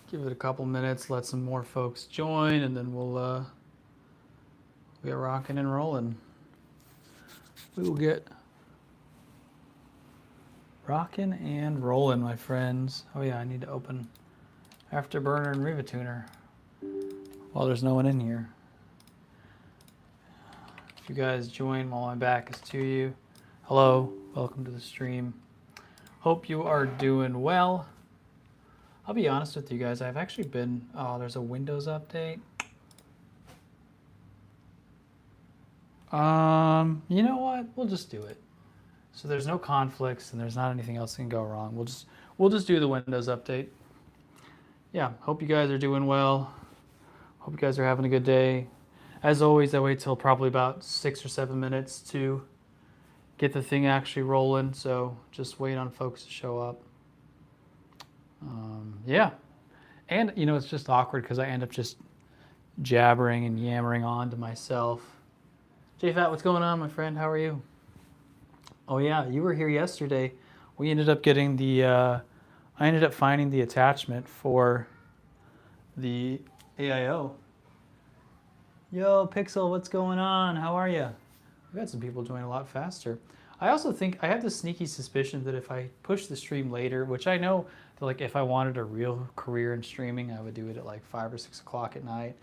Give it a couple minutes, let some more folks join, and then we'll get rocking and rolling. We will get rocking and rolling, my friends. Oh yeah, I need to open Afterburner and Riva Tuner while there's no one in here. If you guys join while my back is to you, hello, welcome to the stream. Hope you are doing well. I'll be honest with you guys, I've actually been, oh, there's a Windows update. You know what? We'll just do it. So there's no conflicts and there's not anything else that can go wrong. We'll just do the Windows update. Yeah, hope you guys are doing well. Hope you guys are having a good day. As always, I wait till probably about 6 or 7 minutes to get the thing actually rolling. So just wait on folks to show up. Yeah, and you know, it's just awkward because I end up just jabbering and yammering on to myself. JFat, what's going on, my friend? How are you? Oh yeah, you were here yesterday. We ended up getting the, I ended up finding the attachment for the AIO. Yo, Pixel, what's going on? How are you? We've had some people join a lot faster. I also think, I have this sneaky suspicion that if I push the stream later, which I know that like if I wanted a real career in streaming, I would do it at like 5 or 6 o'clock at night.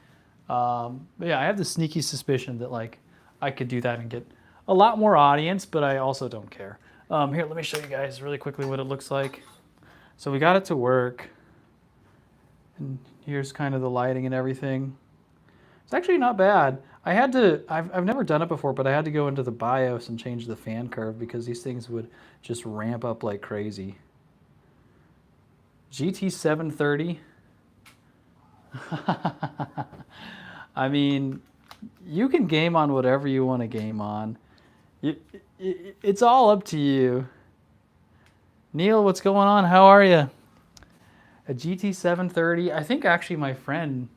But yeah, I have the sneaky suspicion that like I could do that and get a lot more audience, but I also don't care. Here, let me show you guys really quickly what it looks like. So we got it to work. And here's kind of the lighting and everything. It's actually not bad. I've never done it before, but I had to go into the BIOS and change the fan curve because these things would just ramp up like crazy. GT 730. I mean, you can game on whatever you want to game on. It's all up to you. Neil, what's going on? How are you? A GT 730. I think actually my friend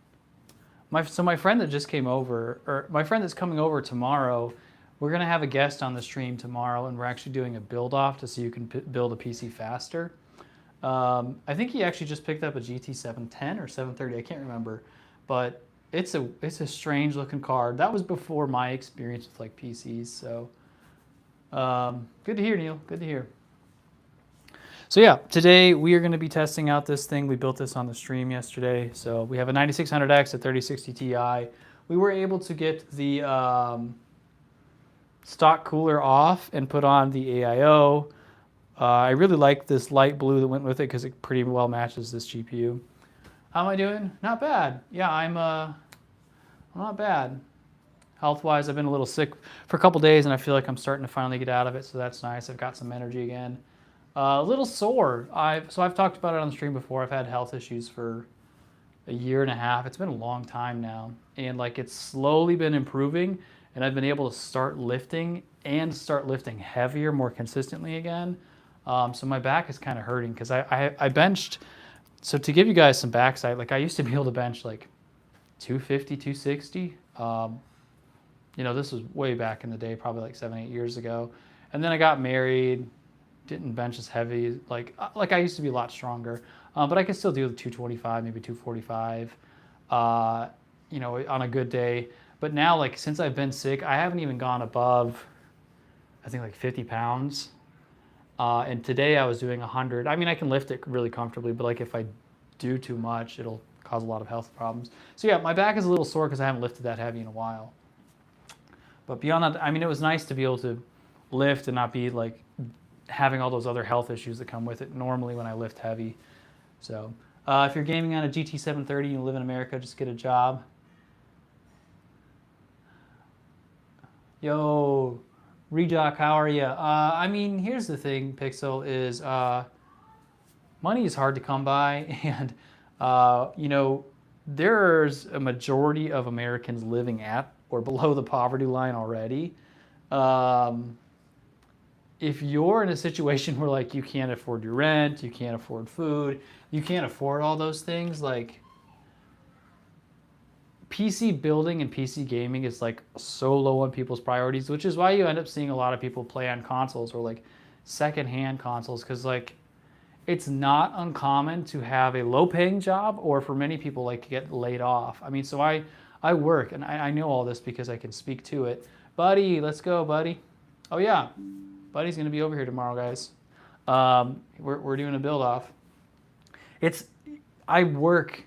that just came over, or my friend that's coming over tomorrow, we're going to have a guest on the stream tomorrow, and we're actually doing a build-off to see who can build a PC faster. I think he actually just picked up a GT 710 or 730, I can't remember, but it's a strange-looking card. That was before my experience with like PCs, so good to hear, Neil. Good to hear. So yeah, today we are going to be testing out this thing. We built this on the stream yesterday. So we have a 9600X, a 3060 Ti. We were able to get the stock cooler off and put on the AIO. I really like this light blue that went with it because it pretty well matches this GPU. How am I doing? Not bad. Yeah, I'm not bad. Health-wise, I've been a little sick for a couple days, and I feel like I'm starting to finally get out of it, so that's nice. I've got some energy again. A little sore. I've talked about it on the stream before. I've had health issues for a year and a half. It's been a long time now, and like it's slowly been improving, and I've been able to start lifting heavier more consistently again. So my back is kind of hurting because I benched. So to give you guys some backside, like I used to be able to bench like 250, 260. You know, this was way back in the day, probably like 7-8 years ago. And then I got married. Didn't bench as heavy, like I used to be a lot stronger, but I could still do 225, maybe 245, you know, on a good day. But now, like since I've been sick, I haven't even gone above, I think like 50 pounds. And today I was doing 100. I mean, I can lift it really comfortably, but like if I do too much, it'll cause a lot of health problems. So yeah, my back is a little sore because I haven't lifted that heavy in a while. But beyond that, I mean, it was nice to be able to lift and not be like having all those other health issues that come with it normally when I lift heavy. So if you're gaming on a GT 730 and you live in America, just get a job. Yo, Rejock, how are you? I mean, here's the thing, Pixel, is money is hard to come by, and you know, there's a majority of Americans living at or below the poverty line already. If you're in a situation where like you can't afford your rent, you can't afford food, you can't afford all those things, like PC building and PC gaming is like so low on people's priorities, which is why you end up seeing a lot of people play on consoles or like secondhand consoles, because like it's not uncommon to have a low-paying job, or for many people, like to get laid off. I mean, so I work, and I know all this because I can speak to it. Buddy, let's go, buddy. Oh yeah, buddy's gonna be over here tomorrow, guys. We're doing a build off. I work,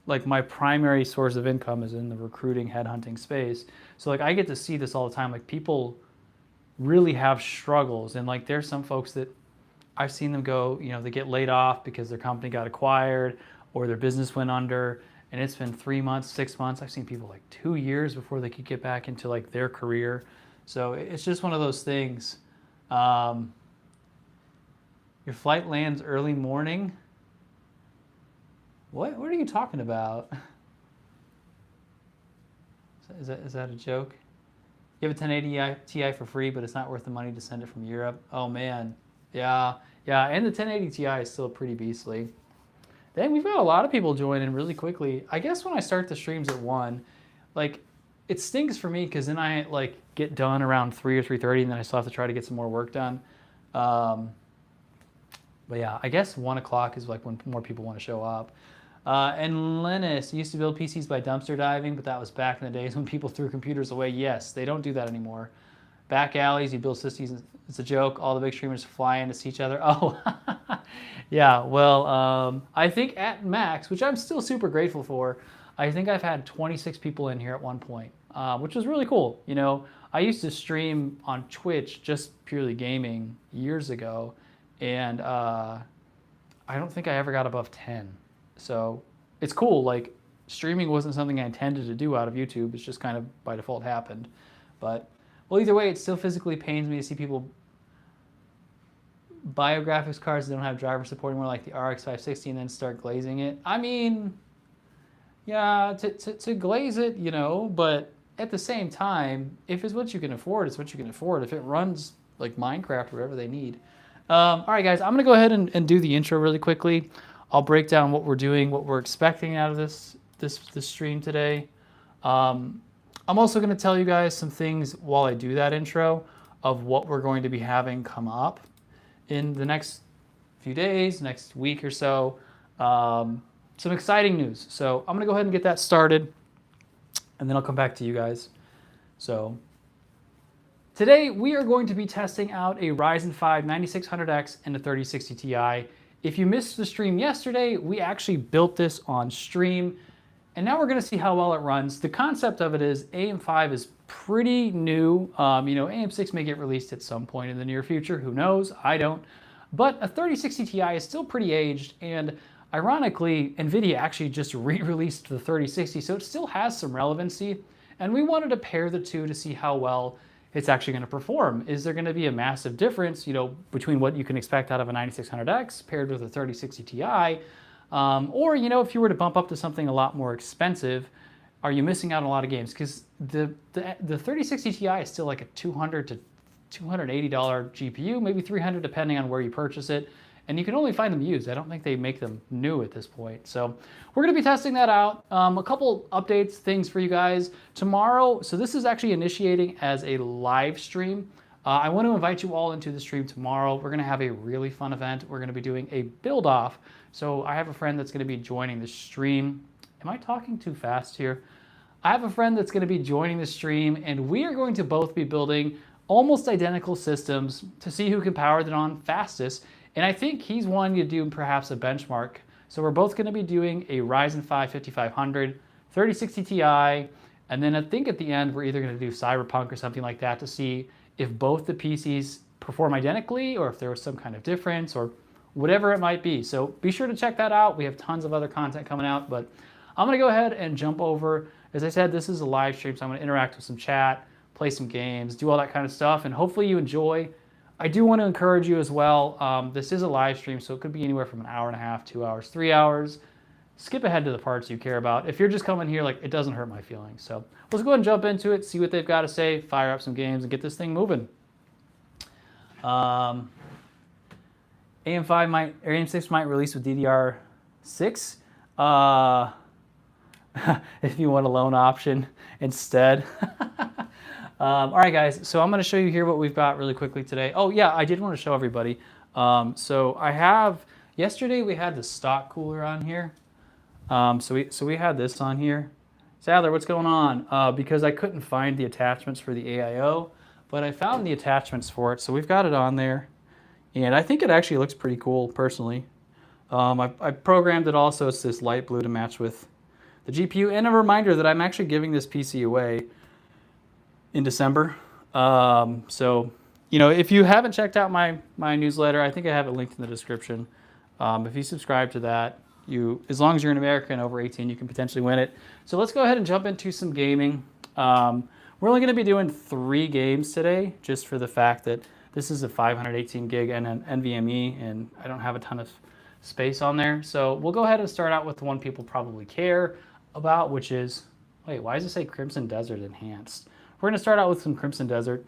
like my primary source of income is in the recruiting headhunting space. So like I get to see this all the time. Like people really have struggles, and like there's some folks that I've seen them go, you know, they get laid off because their company got acquired or their business went under, and it's been 3 months, 6 months. I've seen people like 2 years before they could get back into like their career. So it's just one of those things. Your flight lands early morning. What are you talking about? Is that a joke? You have a 1080 Ti for free, but it's not worth the money to send it from Europe. Oh man, yeah, and the 1080 Ti is still pretty beastly. Dang, we've got a lot of people joining really quickly. I guess when I start the streams at 1, like it stinks for me because then I like get done around 3 or 3:30, and then I still have to try to get some more work done. But yeah, I guess 1 o'clock is like when more people want to show up. And Linus used to build PCs by dumpster diving, but that was back in the days when people threw computers away. Yes, they don't do that anymore. Back alleys, you build systems. It's a joke. All the big streamers fly in to see each other. Oh, yeah. Well, I think at max, which I'm still super grateful for, I think I've had 26 people in here at one point, which was really cool. You know, I used to stream on Twitch, just purely gaming, years ago, and I don't think I ever got above 10. So it's cool. Like streaming wasn't something I intended to do out of YouTube. It's just kind of by default happened. But well, either way, it still physically pains me to see people buy graphics cards that don't have driver support anymore, like the RX 560, and then start glazing it. I mean, yeah, to glaze it, you know, but at the same time, if it's what you can afford, it's what you can afford. If it runs like Minecraft or whatever they need. All right, guys, I'm going to go ahead and do the intro really quickly. I'll break down what we're doing, what we're expecting out of this stream today. I'm also going to tell you guys some things while I do that intro of what we're going to be having come up in the next few days, next week or so. Some exciting news. So I'm going to go ahead and get that started, and then I'll come back to you guys. So today we are going to be testing out a Ryzen 5 9600X and a 3060 Ti. If you missed the stream yesterday, we actually built this on stream, and now we're going to see how well it runs. The concept of it is AM5 is pretty new. You know, AM6 may get released at some point in the near future. Who knows? I don't. But a 3060 Ti is still pretty aged, and ironically, NVIDIA actually just re-released the 3060, so it still has some relevancy, and we wanted to pair the two to see how well it's actually going to perform. Is there going to be a massive difference, you know, between what you can expect out of a 9600X paired with a 3060 Ti? Or, you know, if you were to bump up to something a lot more expensive, are you missing out on a lot of games? Because the 3060 Ti is still like a $200 to $280 GPU, maybe $300 depending on where you purchase it. And you can only find them used. I don't think they make them new at this point. So we're going to be testing that out. A couple updates, things for you guys. Tomorrow, so this is actually initiating as a live stream. I want to invite you all into the stream tomorrow. We're going to have a really fun event. We're going to be doing a build off. So I have a friend that's going to be joining the stream. Am I talking too fast here? I have a friend that's going to be joining the stream, and we are going to both be building almost identical systems to see who can power it on fastest. And I think he's wanting to do perhaps a benchmark. So we're both going to be doing a Ryzen 5 5500, 3060 Ti, and then I think at the end we're either going to do Cyberpunk or something like that to see if both the PCs perform identically or if there was some kind of difference or whatever it might be. So be sure to check that out. We have tons of other content coming out, but I'm going to go ahead and jump over. As I said, this is a live stream, so I'm going to interact with some chat, play some games, do all that kind of stuff, and hopefully you enjoy. I do want to encourage you as well. This is a live stream, so it could be anywhere from an hour and a half, 2 hours, 3 hours. Skip ahead to the parts you care about. If you're just coming here, like, it doesn't hurt my feelings. So let's go ahead and jump into it, see what they've got to say, fire up some games, and get this thing moving. AM6 might release with DDR6 if you want a loan option instead. All right, guys, so I'm going to show you here what we've got really quickly today. Oh, yeah, I did want to show everybody. So I have, Yesterday we had the stock cooler on here. So we had this on here. Sadler, what's going on? Because I couldn't find the attachments for the AIO, but I found the attachments for it, so we've got it on there. And I think it actually looks pretty cool, personally. I programmed it also. It's this light blue to match with the GPU. And a reminder that I'm actually giving this PC away in December. So, you know, if you haven't checked out my newsletter, I think I have it linked in the description. If you subscribe to that, as long as you're an American over 18, you can potentially win it. So let's go ahead and jump into some gaming. We're only going to be doing 3 games today, just for the fact that this is a 518 gig and an NVMe, and I don't have a ton of space on there. So we'll go ahead and start out with the one people probably care about, which is, wait, why does it say Crimson Desert Enhanced? We're going to start out with some Crimson Desert,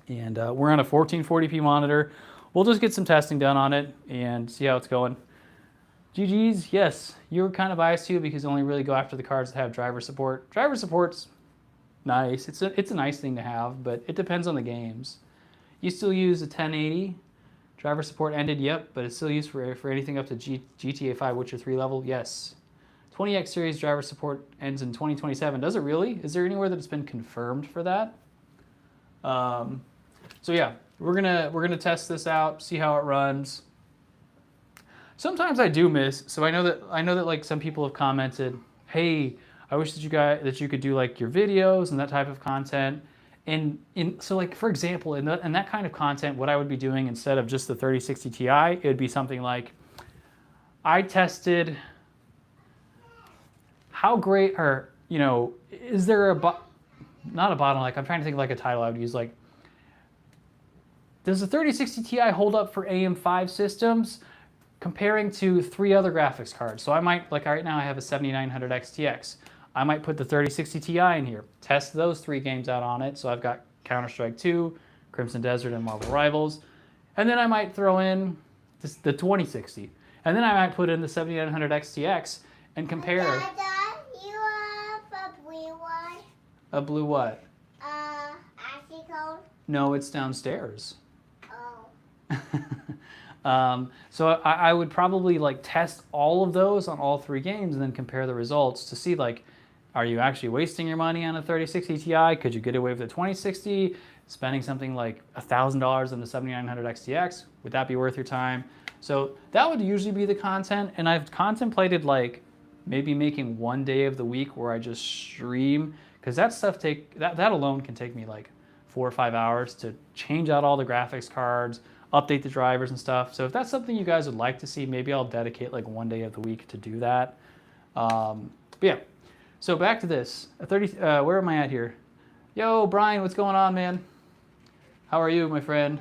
and we're on a 1440p monitor. We'll just get some testing done on it and see how it's going. GG's, yes, you were kind of biased too because you only really go after the cards that have driver support. Driver support's nice. It's a nice thing to have, but it depends on the games. You still use a 1080. Driver support ended, yep, but it's still used for anything up to GTA 5 Witcher 3 level, yes. 20X series driver support ends in 2027. Does it really? Is there anywhere that it's been confirmed for that? So yeah, we're gonna test this out, see how it runs. Sometimes I do miss. So I know that like some people have commented, hey, I wish that you could do like your videos and that type of content. And so like, for example, in that kind of content, what I would be doing instead of just the 3060 Ti, it would be something like, I tested how great, or, you know, is there not a bottleneck, I'm trying to think of like a title I would use, like, does the 3060 Ti hold up for AM5 systems comparing to 3 other graphics cards? So I might, like right now I have a 7900 XTX. I might put the 3060 Ti in here, test those 3 games out on it. So I've got Counter-Strike 2, Crimson Desert, and Marvel Rivals. And then I might throw in the 2060. And then I might put in the 7900 XTX and compare. Dada, you have a blue one? A blue what? Icy cold? No, it's downstairs. Oh. So I would probably like test all of those on all 3 games and then compare the results to see like, are you actually wasting your money on a 3060 Ti? Could you get away with a 2060? Spending something like $1,000 on the 7900 XTX? Would that be worth your time? So that would usually be the content. And I've contemplated like maybe making 1 day of the week where I just stream, because that stuff that alone can take me like 4 or 5 hours to change out all the graphics cards, update the drivers and stuff. So if that's something you guys would like to see, maybe I'll dedicate like 1 day of the week to do that. But yeah, so back to this. Where am I at here? Yo, Brian, what's going on, man? How are you, my friend?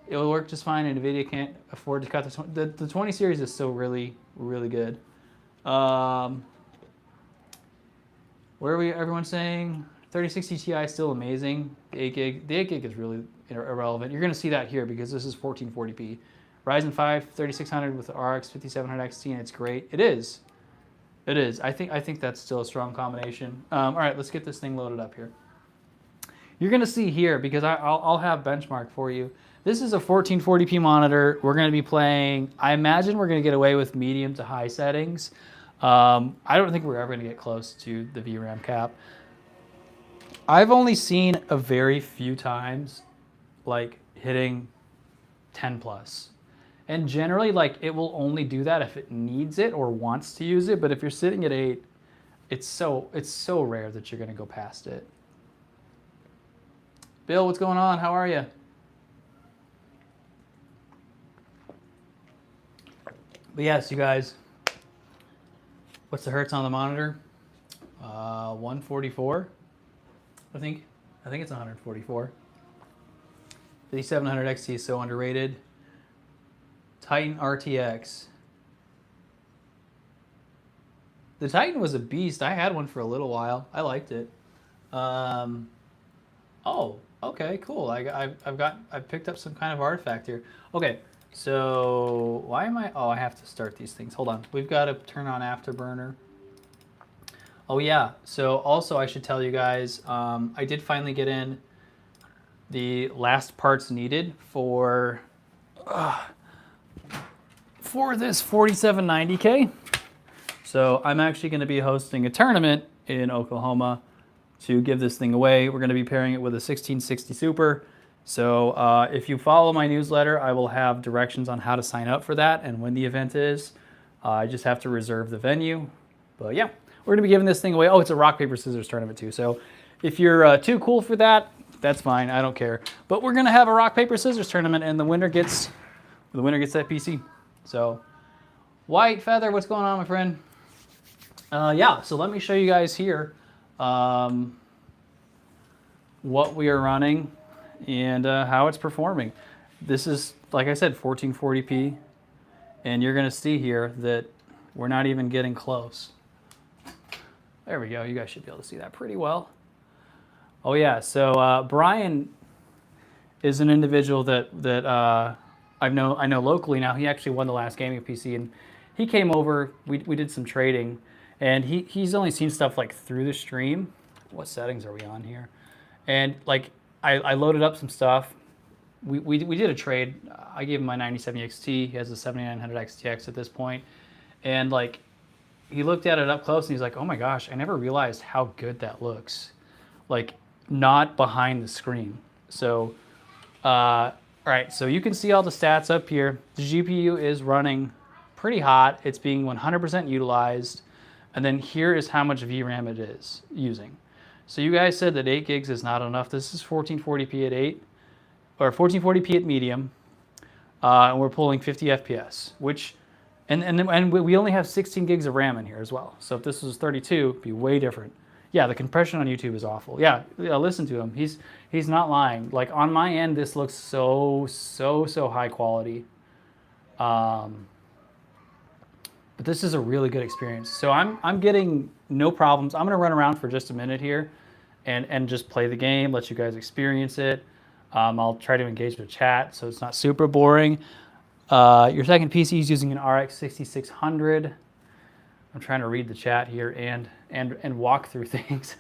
It'll work just fine, and NVIDIA can't afford to cut the 20 series is still really, really good. Where are we? Everyone saying 3060 Ti is still amazing. The 8 gig is really irrelevant. You're going to see that here because this is 1440p. Ryzen 5 3600 with the RX 5700 XT, and it's great. It is. It is. I think that's still a strong combination. All right, let's get this thing loaded up here. You're going to see here, because I'll have benchmark for you. This is a 1440p monitor. We're going to be playing, I imagine we're going to get away with medium to high settings. I don't think we're ever going to get close to the VRAM cap. I've only seen a very few times like hitting 10 plus. And generally, like, it will only do that if it needs it or wants to use it. But if you're sitting at 8, it's so rare that you're going to go past it. Bill, what's going on? How are you? But yes, you guys, what's the hertz on the monitor? 144, I think it's 144. 5700 XT is so underrated. Titan RTX. The Titan was a beast. I had one for a little while. I liked it. Oh, okay, cool. I've picked up some kind of artifact here. Okay, so why am I? Oh, I have to start these things. Hold on. We've got to turn on Afterburner. Oh yeah. So also I should tell you guys, I did finally get in the last parts needed for for this 4790K. So I'm actually going to be hosting a tournament in Oklahoma to give this thing away. We're going to be pairing it with a 1660 Super. So if you follow my newsletter, I will have directions on how to sign up for that and when the event is. I just have to reserve the venue. But yeah, we're going to be giving this thing away. Oh, it's a rock, paper, scissors tournament too. So if you're too cool for that, that's fine. I don't care. But we're going to have a rock, paper, scissors tournament, and the winner gets that PC. So White Feather, what's going on, my friend? Yeah, so let me show you guys here what we are running and how it's performing. This is, like I said, 1440p, and you're going to see here that we're not even getting close. There we go. You guys should be able to see that pretty well. Oh yeah, so Brian is an individual that I know locally now. He actually won the last gaming PC, and he came over. We did some trading, and he's only seen stuff like through the stream. What settings are we on here? And like I loaded up some stuff. We did a trade. I gave him my 9070 XT. He has a 7900 XTX at this point, and like he looked at it up close and he's like, "Oh my gosh, I never realized how good that looks." Like not behind the screen. So, all right, so you can see all the stats up here. The GPU is running pretty hot. It's being 100% utilized. And then here is how much VRAM it is using. So you guys said that 8 gigs is not enough. This is 1440p at 8, or 1440p at medium. And we're pulling 50 FPS, which, and we only have 16 gigs of RAM in here as well. So if this was 32, it'd be way different. Yeah, the compression on YouTube is awful. Yeah, listen to him. He's not lying. Like on my end, this looks so high quality. But this is a really good experience. So I'm getting no problems. I'm gonna run around for just a minute here, and just play the game, let you guys experience it. I'll try to engage with chat so it's not super boring. Your second PC is using an RX 6600. I'm trying to read the chat here and walk through things.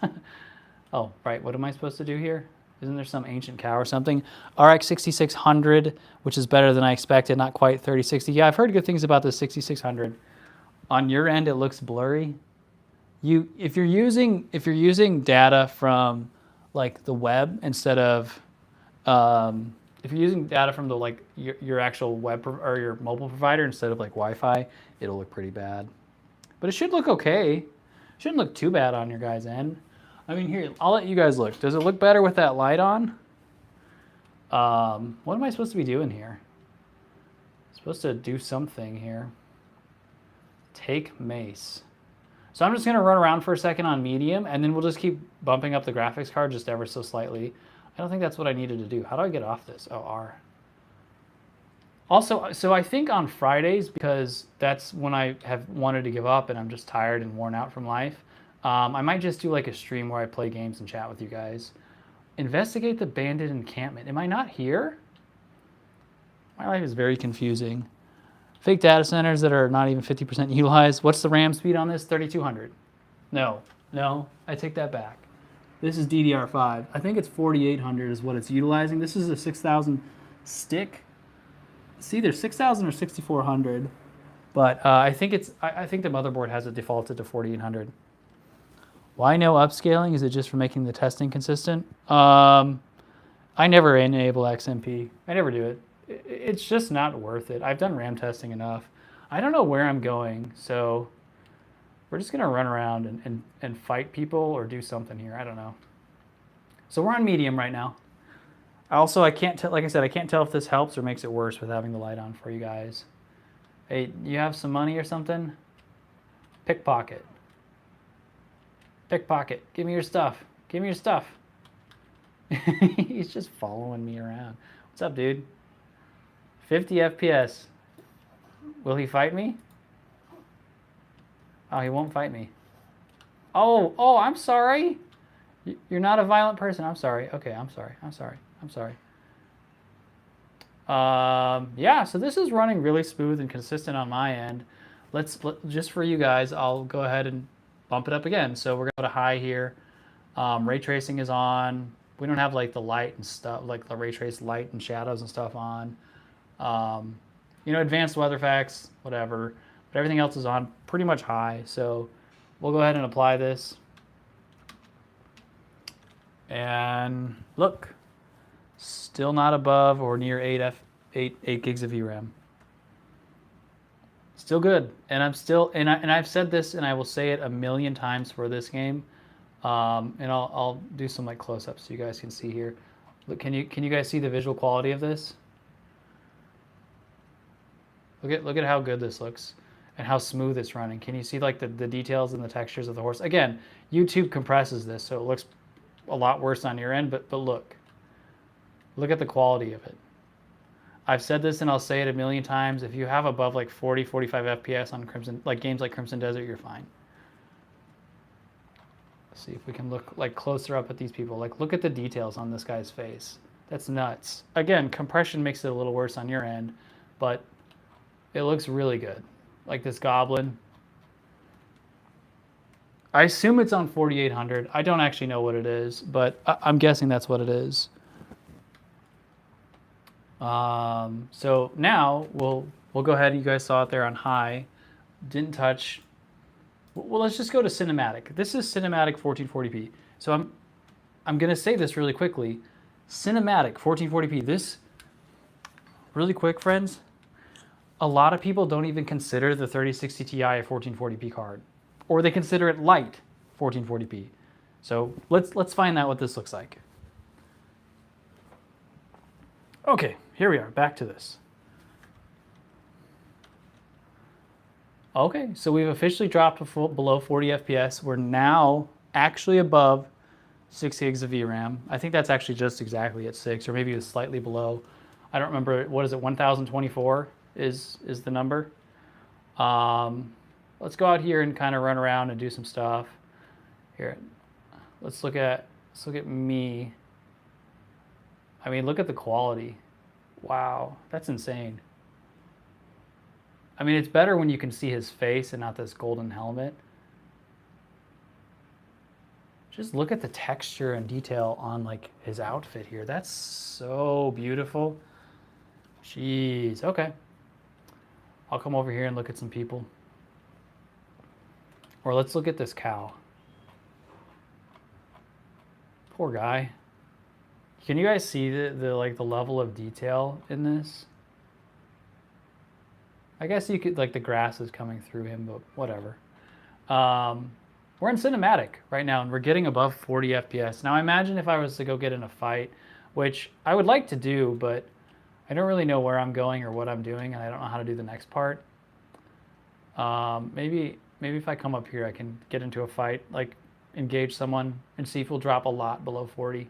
Oh, right. What am I supposed to do here? Isn't there some ancient cow or something? RX 6600, which is better than I expected. Not quite 3060. Yeah, I've heard good things about the 6600. On your end, it looks blurry. If you're using data from like the web instead of if you're using data from the your actual web or your mobile provider instead of like Wi-Fi, it'll look pretty bad. But it should look okay. Shouldn't look too bad on your guys' end. I mean, here, I'll let you guys look. Does it look better with that light on? What am I supposed to be doing here? I'm supposed to do something here. Take mace. So I'm just going to run around for a second on medium, and then we'll just keep bumping up the graphics card just ever so slightly. I don't think that's what I needed to do. How do I get off this? Oh, R. Also, so I think on Fridays, because that's when I have wanted to give up and I'm just tired and worn out from life, I might just do like a stream where I play games and chat with you guys. Investigate the bandit encampment. Am I not here? My life is very confusing. Fake data centers that are not even 50% utilized. What's the RAM speed on this? 3200. No, I take that back. This is DDR5. I think it's 4800 is what it's utilizing. This is a 6000 stick. It's either 6000 or 6400, but I think the motherboard has it defaulted to 4800. Why no upscaling? Is it just for making the testing consistent? I never enable XMP. I never do it. It's just not worth it. I've done RAM testing enough. I don't know where I'm going, so we're just gonna run around and fight people or do something here. I don't know. So we're on medium right now. Also, I can't tell, like I said, I can't tell if this helps or makes it worse with having the light on for you guys. Hey, you have some money or something? Pickpocket. Pickpocket. Give me your stuff. Give me your stuff. He's just following me around. What's up, dude? 50 FPS. Will he fight me? Oh, he won't fight me. Oh, I'm sorry. You're not a violent person. I'm sorry. Okay, I'm sorry. Yeah, so this is running really smooth and consistent on my end. Just for you guys, I'll go ahead and bump it up again. So we're going to go to high here. Ray tracing is on. We don't have like the light and stuff, like the ray trace light and shadows and stuff on. You know, advanced weather facts, whatever. But everything else is on pretty much high. So we'll go ahead and apply this. And look, still not above or near 8 gigs of VRAM. Still good. And I'm still, and I've said this and I will say it a million times for this game. And I'll do some like close-ups so you guys can see here. Look, can you guys see the visual quality of this? Look at how good this looks and how smooth it's running. Can you see like the details and the textures of the horse? Again, YouTube compresses this so it looks a lot worse on your end, but look at the quality of it. I've said this and I'll say it a million times. If you have above like 40, 45 FPS on Crimson, like games like Crimson Desert, you're fine. Let's see if we can look like closer up at these people. Like look at the details on this guy's face. That's nuts. Again, compression makes it a little worse on your end, but it looks really good. Like this goblin. I assume it's on 4800. I don't actually know what it is, but I'm guessing that's what it is. So now we'll go ahead. You guys saw it there on high. Didn't touch. Well, let's just go to cinematic. This is cinematic 1440p. So I'm going to say this really quickly. Cinematic 1440p. This, really quick, friends, a lot of people don't even consider the 3060 Ti a 1440p card, or they consider it light 1440p. So let's find out what this looks like. Okay, here we are, back to this. Okay, so we've officially dropped below 40 FPS. We're now actually above 6 gigs of VRAM. I think that's actually just exactly at 6, or maybe it was slightly below. I don't remember, what is it, 1024 is the number. Let's go out here and kind of run around and do some stuff. Here, let's look at me. I mean, look at the quality. Wow, that's insane. I mean, it's better when you can see his face and not this golden helmet. Just look at the texture and detail on like his outfit here. That's so beautiful. Jeez, okay. I'll come over here and look at some people. Or let's look at this cow. Poor guy. Can you guys see the level of detail in this? I guess you could, like the grass is coming through him, but whatever. We're in cinematic right now and we're getting above 40 FPS. Now imagine if I was to go get in a fight, which I would like to do, but I don't really know where I'm going or what I'm doing, and I don't know how to do the next part. Maybe if I come up here, I can get into a fight, like engage someone and see if we'll drop a lot below 40.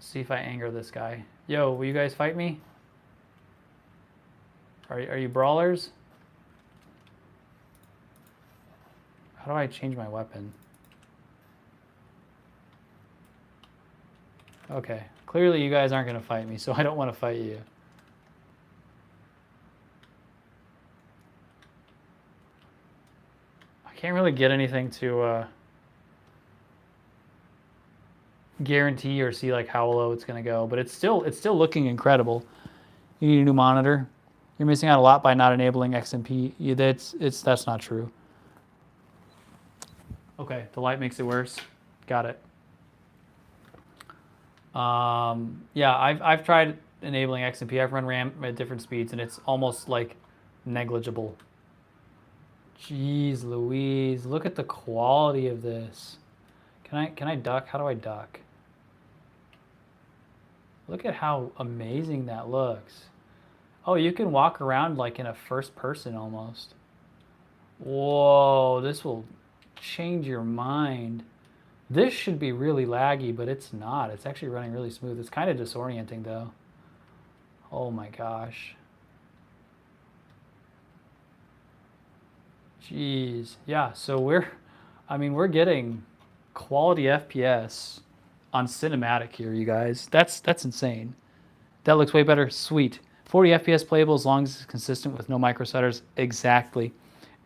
See if I anger this guy. Yo, will you guys fight me? Are you brawlers? How do I change my weapon? Okay, clearly you guys aren't going to fight me, so I don't want to fight you. I can't really get anything to guarantee or see like how low it's going to go, but it's still looking incredible. You need a new monitor. You're missing out a lot by not enabling XMP. That's not true. Okay, the light makes it worse. Got it. Yeah, I've tried enabling XMP. I've run RAM at different speeds, and it's almost like negligible. Jeez Louise, look at the quality of this. Can I duck? How do I duck? Look at how amazing that looks. Oh, you can walk around like in a first person almost. Whoa, this will change your mind. This should be really laggy, but it's not. It's actually running really smooth. It's kind of disorienting though. Oh my gosh. Jeez. Yeah, so we're getting quality FPS on cinematic here, you guys. That's insane. That looks way better. Sweet. 40 FPS playable as long as it's consistent with no micro stutters. Exactly.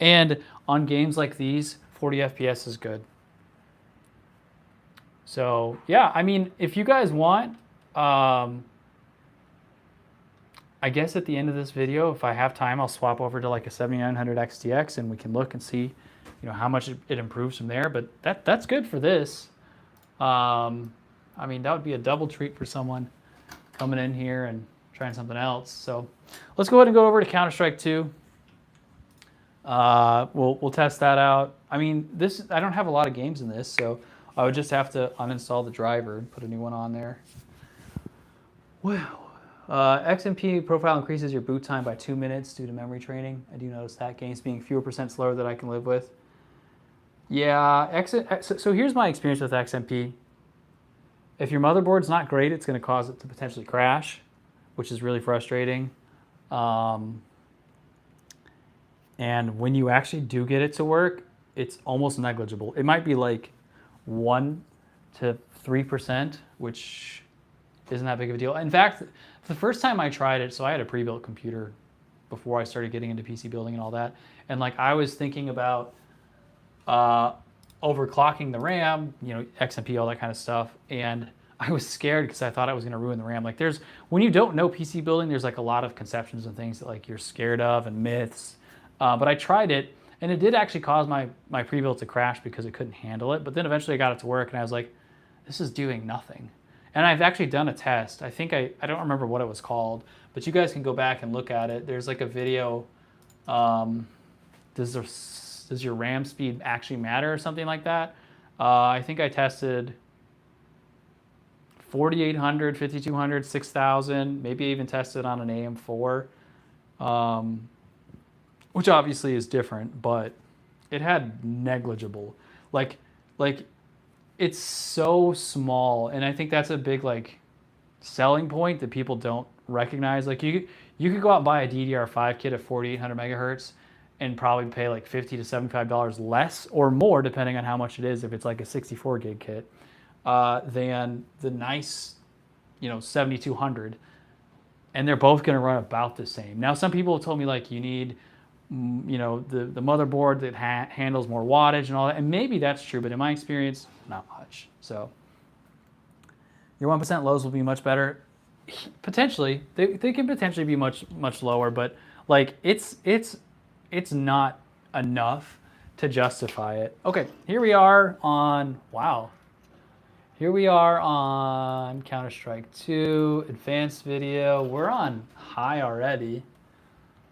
And on games like these, 40 FPS is good. So yeah, I mean, if you guys want, I guess at the end of this video, if I have time, I'll swap over to like a 7900 XTX and we can look and see, how much it improves from there. But that's good for this. I mean, that would be a double treat for someone coming in here and trying something else. So let's go ahead and go over to Counter-Strike 2. We'll test that out. I mean, I don't have a lot of games in this, so I would just have to uninstall the driver and put a new one on there. Wow. XMP profile increases your boot time by 2 minutes due to memory training. I do notice that. Games being fewer percent slower that I can live with. Yeah, so here's my experience with XMP. If your motherboard's not great, it's going to cause it to potentially crash, which is really frustrating. And when you actually do get it to work, it's almost negligible. It might be like 1 to 3%, which isn't that big of a deal. In fact, the first time I tried it, so I had a pre-built computer before I started getting into PC building and all that. And like I was thinking about overclocking the RAM, XMP, all that kind of stuff. And I was scared because I thought I was going to ruin the RAM. Like when you don't know PC building, there's like a lot of conceptions and things that like you're scared of and myths. But I tried it and it did actually cause my pre-built to crash because it couldn't handle it. But then eventually I got it to work and I was like, this is doing nothing. And I've actually done a test. I think I don't remember what it was called, but you guys can go back and look at it. There's like a video, does your RAM speed actually matter or something like that? I think I tested 4800, 5200, 6000, maybe I even tested on an AM4, which obviously is different, but it had negligible. Like it's so small, and I think that's a big like selling point that people don't recognize. Like you could go out and buy a DDR5 kit at 4800 megahertz and probably pay like $50 to $75 less or more, depending on how much it is, if it's like a 64 gig kit, than the nice, 7200. And they're both going to run about the same. Now, some people have told me like you need, the motherboard that handles more wattage and all that, and maybe that's true, but in my experience, not much. So your 1% lows will be much better. Potentially, they can potentially be much lower, but like it's not enough to justify it. Okay, here we are on Here we are on Counter-Strike 2 advanced video. We're on high already.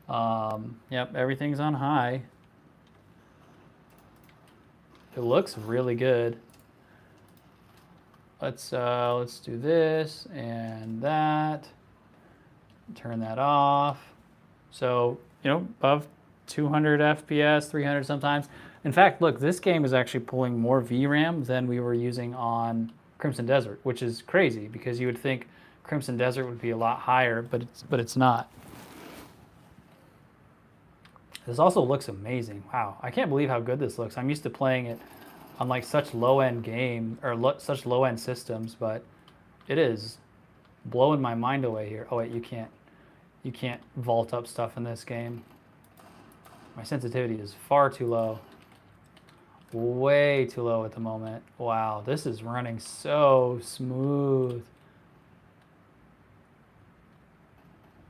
Yep, everything's on high. It looks really good. Let's do this and that. Turn that off. So, above 200 FPS, 300 sometimes. In fact, look, this game is actually pulling more VRAM than we were using on Crimson Desert, which is crazy because you would think Crimson Desert would be a lot higher, but it's not. This also looks amazing. Wow, I can't believe how good this looks. I'm used to playing it on like such low-end game or such low-end systems, but it is blowing my mind away here. Oh wait, you can't vault up stuff in this game. My sensitivity is far too low. Way too low at the moment. Wow, this is running so smooth.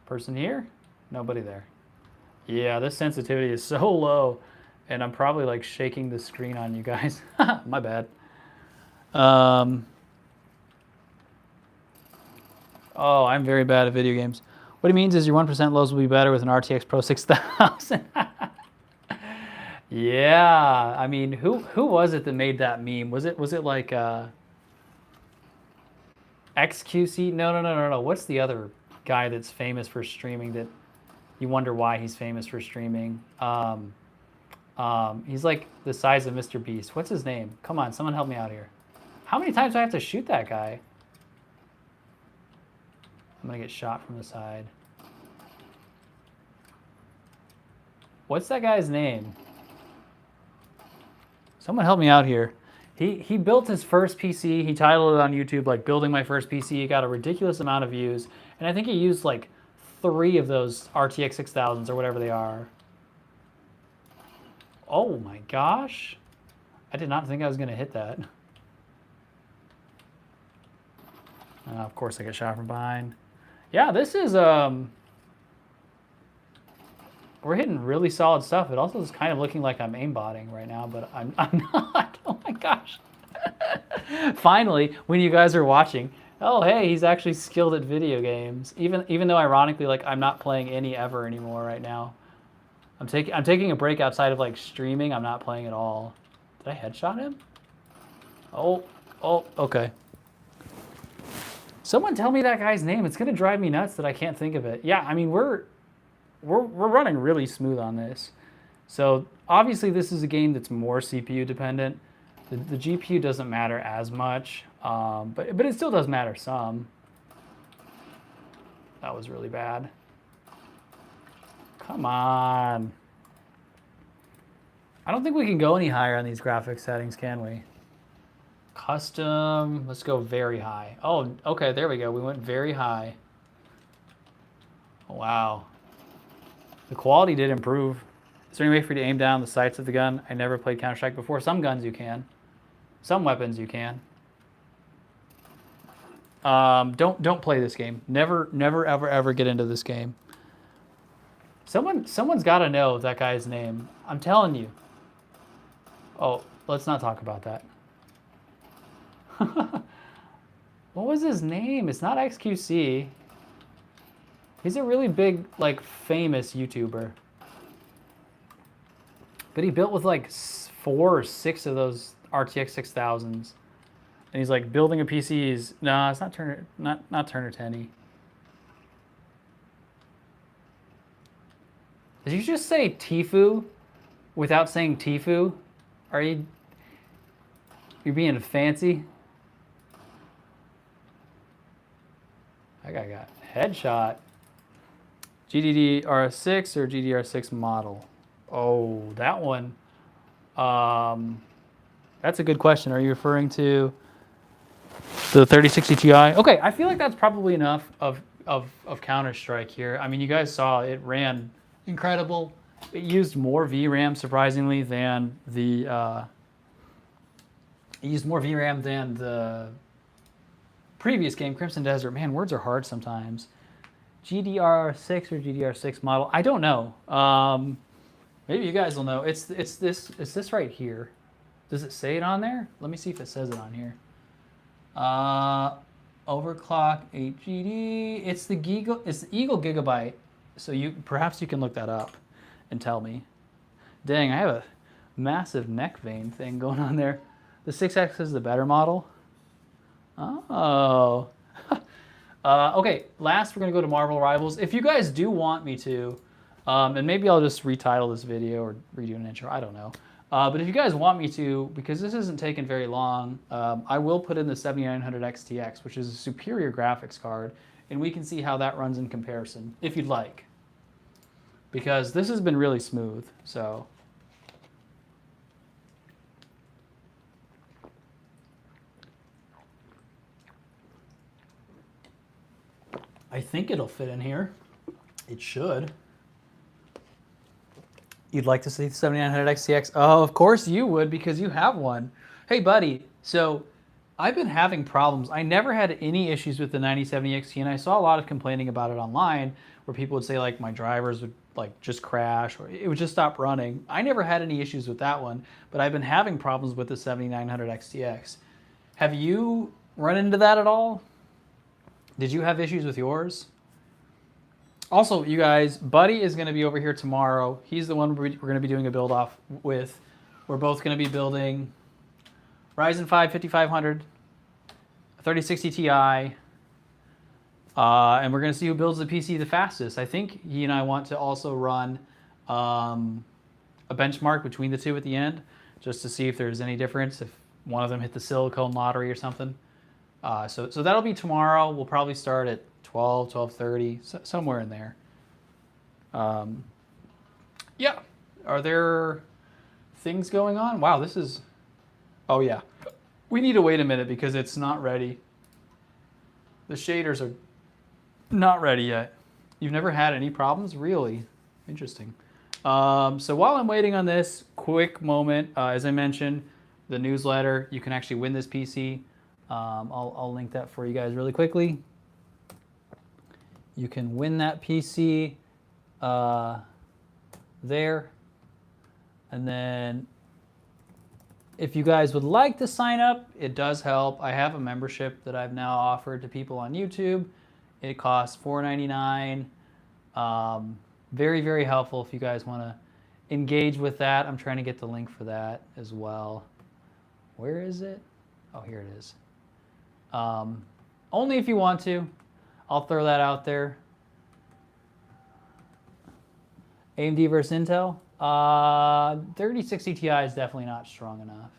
Person here? Nobody there. Yeah, this sensitivity is so low, and I'm probably like shaking the screen on you guys. My bad. Oh, I'm very bad at video games. What it means is your 1% lows will be better with an RTX Pro 6000. Yeah, I mean, who was it that made that meme? Was it like XQC? No. What's the other guy that's famous for streaming that you wonder why he's famous for streaming? He's like the size of Mr. Beast. What's his name? Come on, someone help me out here. How many times do I have to shoot that guy? I'm gonna get shot from the side. What's that guy's name? Someone help me out here. He built his first PC. He titled it on YouTube like building my first PC. He got a ridiculous amount of views, and I think he used like 3 of those RTX 6000s or whatever they are. Oh my gosh. I did not think I was gonna hit that. Of course I get shot from behind. Yeah, this is we're hitting really solid stuff. It also is kind of looking like I'm aimbotting right now, but I'm not. Oh my gosh. Finally, when you guys are watching, oh hey, he's actually skilled at video games. Even though ironically, like I'm not playing any ever anymore right now. I'm taking a break outside of like streaming. I'm not playing at all. Did I headshot him? Oh, okay. Someone tell me that guy's name. It's gonna drive me nuts that I can't think of it. Yeah, I mean we're running really smooth on this. So obviously this is a game that's more CPU dependent. The GPU doesn't matter as much, but it still does matter some. That was really bad. Come on. I don't think we can go any higher on these graphics settings, can we? Custom, let's go very high. Oh, okay, there we go. We went very high. Wow. The quality did improve. Is there any way for you to aim down the sights of the gun? I never played Counter-Strike before. Some guns you can. Some weapons you can. Don't play this game. Never, ever get into this game. Someone's got to know that guy's name. I'm telling you. Oh, let's not talk about that. What was his name? It's not XQC. He's a really big, like, famous YouTuber. But he built with like 4 or 6 of those RTX 6000s. And he's like building a PC. No, it's not Turner, not Turner Tenney. Did you just say Tifu without saying Tifu? Are you're being fancy? That guy got headshot. GDDR6 or GDR6 model? Oh, that one. That's a good question. Are you referring to the 3060 Ti? Okay, I feel like that's probably enough of Counter-Strike here. I mean, you guys saw it ran incredible. It used more VRAM surprisingly than the previous game, Crimson Desert. Man, words are hard sometimes. GDR6 or GDR6 model? I don't know. Maybe you guys will know. It's this right here. Does it say it on there? Let me see if it says it on here. Overclock 8GD. It's the Eagle Gigabyte. So perhaps you can look that up and tell me. Dang, I have a massive neck vein thing going on there. The 6X is the better model. Oh. Okay, last we're going to go to Marvel Rivals. If you guys do want me to, and maybe I'll just retitle this video or redo an intro, I don't know. But if you guys want me to, because this isn't taking very long, I will put in the 7900 XTX, which is a superior graphics card, and we can see how that runs in comparison, if you'd like. Because this has been really smooth, so. I think it'll fit in here. It should. You'd like to see the 7900 XTX? Oh, of course you would, because you have one. Hey, buddy, so I've been having problems. I never had any issues with the 9070 XT, and I saw a lot of complaining about it online, where people would say, like, my drivers would, like, just crash, or it would just stop running. I never had any issues with that one, but I've been having problems with the 7900 XTX. Have you run into that at all? Did you have issues with yours? Also, you guys, Buddy is going to be over here tomorrow. He's the one we're going to be doing a build off with. We're both going to be building Ryzen 5 5500, 3060 Ti, and we're going to see who builds the PC the fastest. I think he and I want to also run a benchmark between the two at the end, just to see if there's any difference, if one of them hit the silicone lottery or something. So that'll be tomorrow. We'll probably start at 12, 12:30, somewhere in there. Yeah. Are there things going on? Wow, this is... Oh, yeah. We need to wait a minute because it's not ready. The shaders are not ready yet. You've never had any problems? Really? Interesting. So while I'm waiting on this, quick moment. As I mentioned, the newsletter, you can actually win this PC. I'll link that for you guys really quickly. You can win that PC. there. And then if you guys would like to sign up, it does help. I have a membership that I've now offered to people on YouTube. It costs $4.99. Very, very helpful if you guys want to engage with that. I'm trying to get the link for that as well. Where is it? Oh, here it is. Only if you want to. I'll throw that out there. AMD versus Intel. 3060 Ti is definitely not strong enough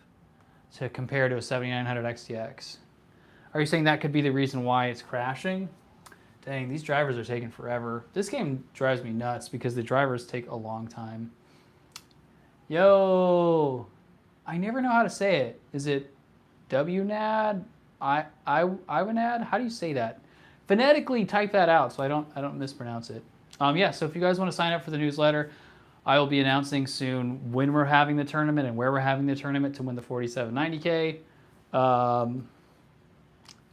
to compare to a 7900 XTX. Are you saying that could be the reason why it's crashing? Dang, these drivers are taking forever. This game drives me nuts because the drivers take a long time. Yo, I never know how to say it. Is it WNAD? IWNAD? How do you say that? Phonetically type that out so I don't mispronounce it. Yeah, so if you guys want to sign up for the newsletter, I will be announcing soon when we're having the tournament and where we're having the tournament to win the 4790K. And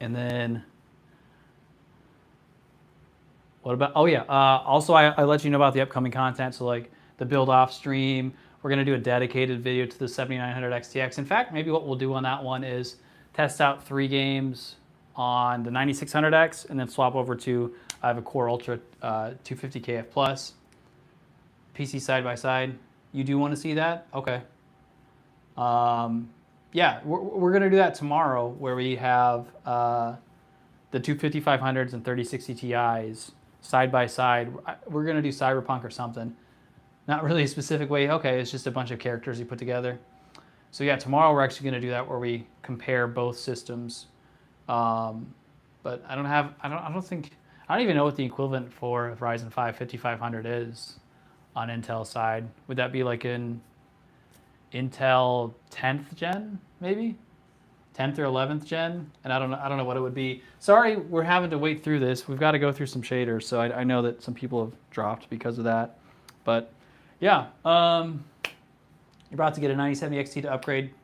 then, what about, oh yeah, also I let you know about the upcoming content. So like the build off stream, we're gonna do a dedicated video to the 7900 XTX. In fact, maybe what we'll do on that one is test out 3 games on the 9600X and then swap over to, I have a Core Ultra 250KF Plus. PC side by side. You do want to see that? Okay. Yeah, we're going to do that tomorrow where we have the 25500s and 3060 Ti's side by side. We're going to do Cyberpunk or something. Not really a specific way. Okay, it's just a bunch of characters you put together. So yeah, tomorrow we're actually going to do that where we compare both systems. But I don't even know what the equivalent for Ryzen 5 5500 is on Intel side. Would that be like in Intel 10th gen, maybe? 10th or 11th gen? And I don't know what it would be. Sorry, we're having to wait through this. We've got to go through some shaders, so I know that some people have dropped because of that. But yeah, you're about to get a 9070 XT to upgrade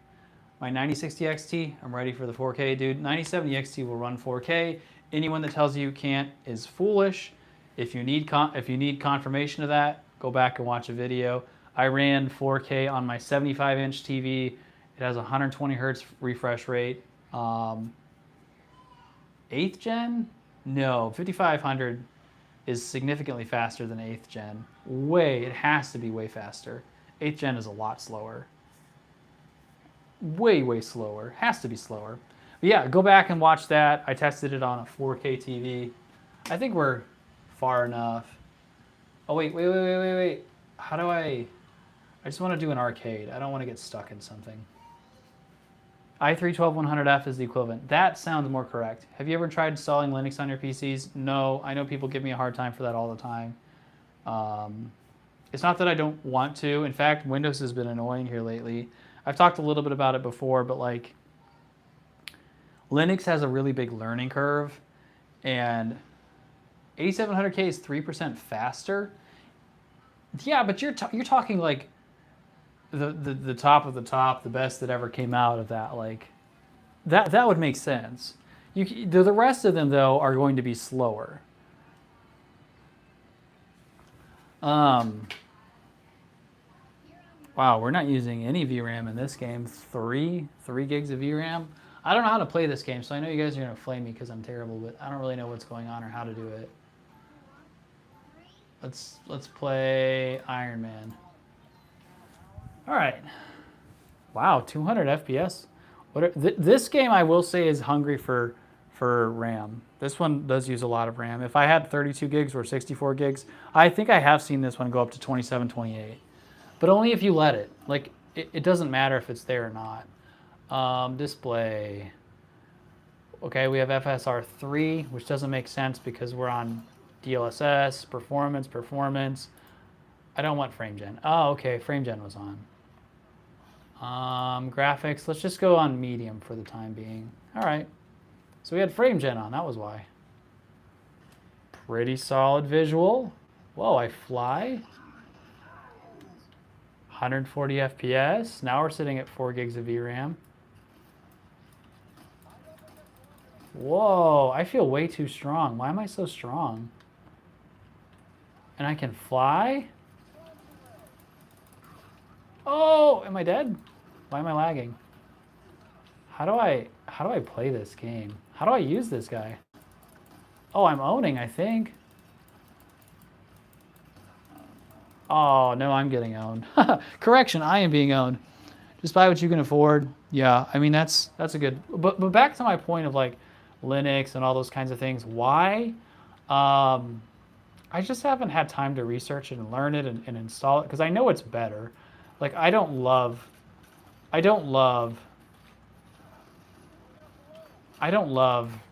my 9060 XT. I'm ready for the 4K, dude. 9070 XT will run 4K. Anyone that tells you can't is foolish. If you need confirmation of that, go back and watch a video. I ran 4K on my 75-inch TV. It has 120 hertz refresh rate. 8th gen? No, 5500 is significantly faster than 8th gen. It has to be way faster. 8th gen is a lot slower. Way slower. Has to be slower. But yeah, go back and watch that. I tested it on a 4K TV. I think we're far enough. Oh, wait. How do I just want to do an arcade. I don't want to get stuck in something. i3-12100F is the equivalent. That sounds more correct. Have you ever tried installing Linux on your PCs? No. I know people give me a hard time for that all the time. It's not that I don't want to. In fact, Windows has been annoying here lately. I've talked a little bit about it before, but like Linux has a really big learning curve, and 8700K is 3% faster. Yeah, but you're talking like the top of the top, the best that ever came out of that. Like that would make sense. The rest of them though are going to be slower. Wow, we're not using any VRAM in this game. 3 gigs of VRAM. I don't know how to play this game, so I know you guys are gonna flame me because I'm terrible, but I don't really know what's going on or how to do it. Let's play Iron Man. All right. Wow, 200 FPS. This game I will say is hungry for RAM. This one does use a lot of RAM. If I had 32 gigs or 64 gigs, I think I have seen this one go up to 27, 28. But only if you let it. Like, it doesn't matter if it's there or not. Display. Okay, we have FSR 3, which doesn't make sense because we're on DLSS, performance. I don't want frame gen. Oh, okay, frame gen was on. Graphics, let's just go on medium for the time being. All right, so we had frame gen on, that was why. Pretty solid visual. Whoa, I fly. 140 FPS. Now we're sitting at 4 gigs of VRAM. Whoa, I feel way too strong. Why am I so strong? And I can fly? Oh, am I dead? Why am I lagging? How do I play this game? How do I use this guy? Oh, I'm owning, I think. Oh, no, I'm getting owned. Correction, I am being owned. Just buy what you can afford. Yeah, I mean, that's a good... But back to my point of, like, Linux and all those kinds of things. Why? I just haven't had time to research it and learn it and install it, because I know it's better. Like, I don't love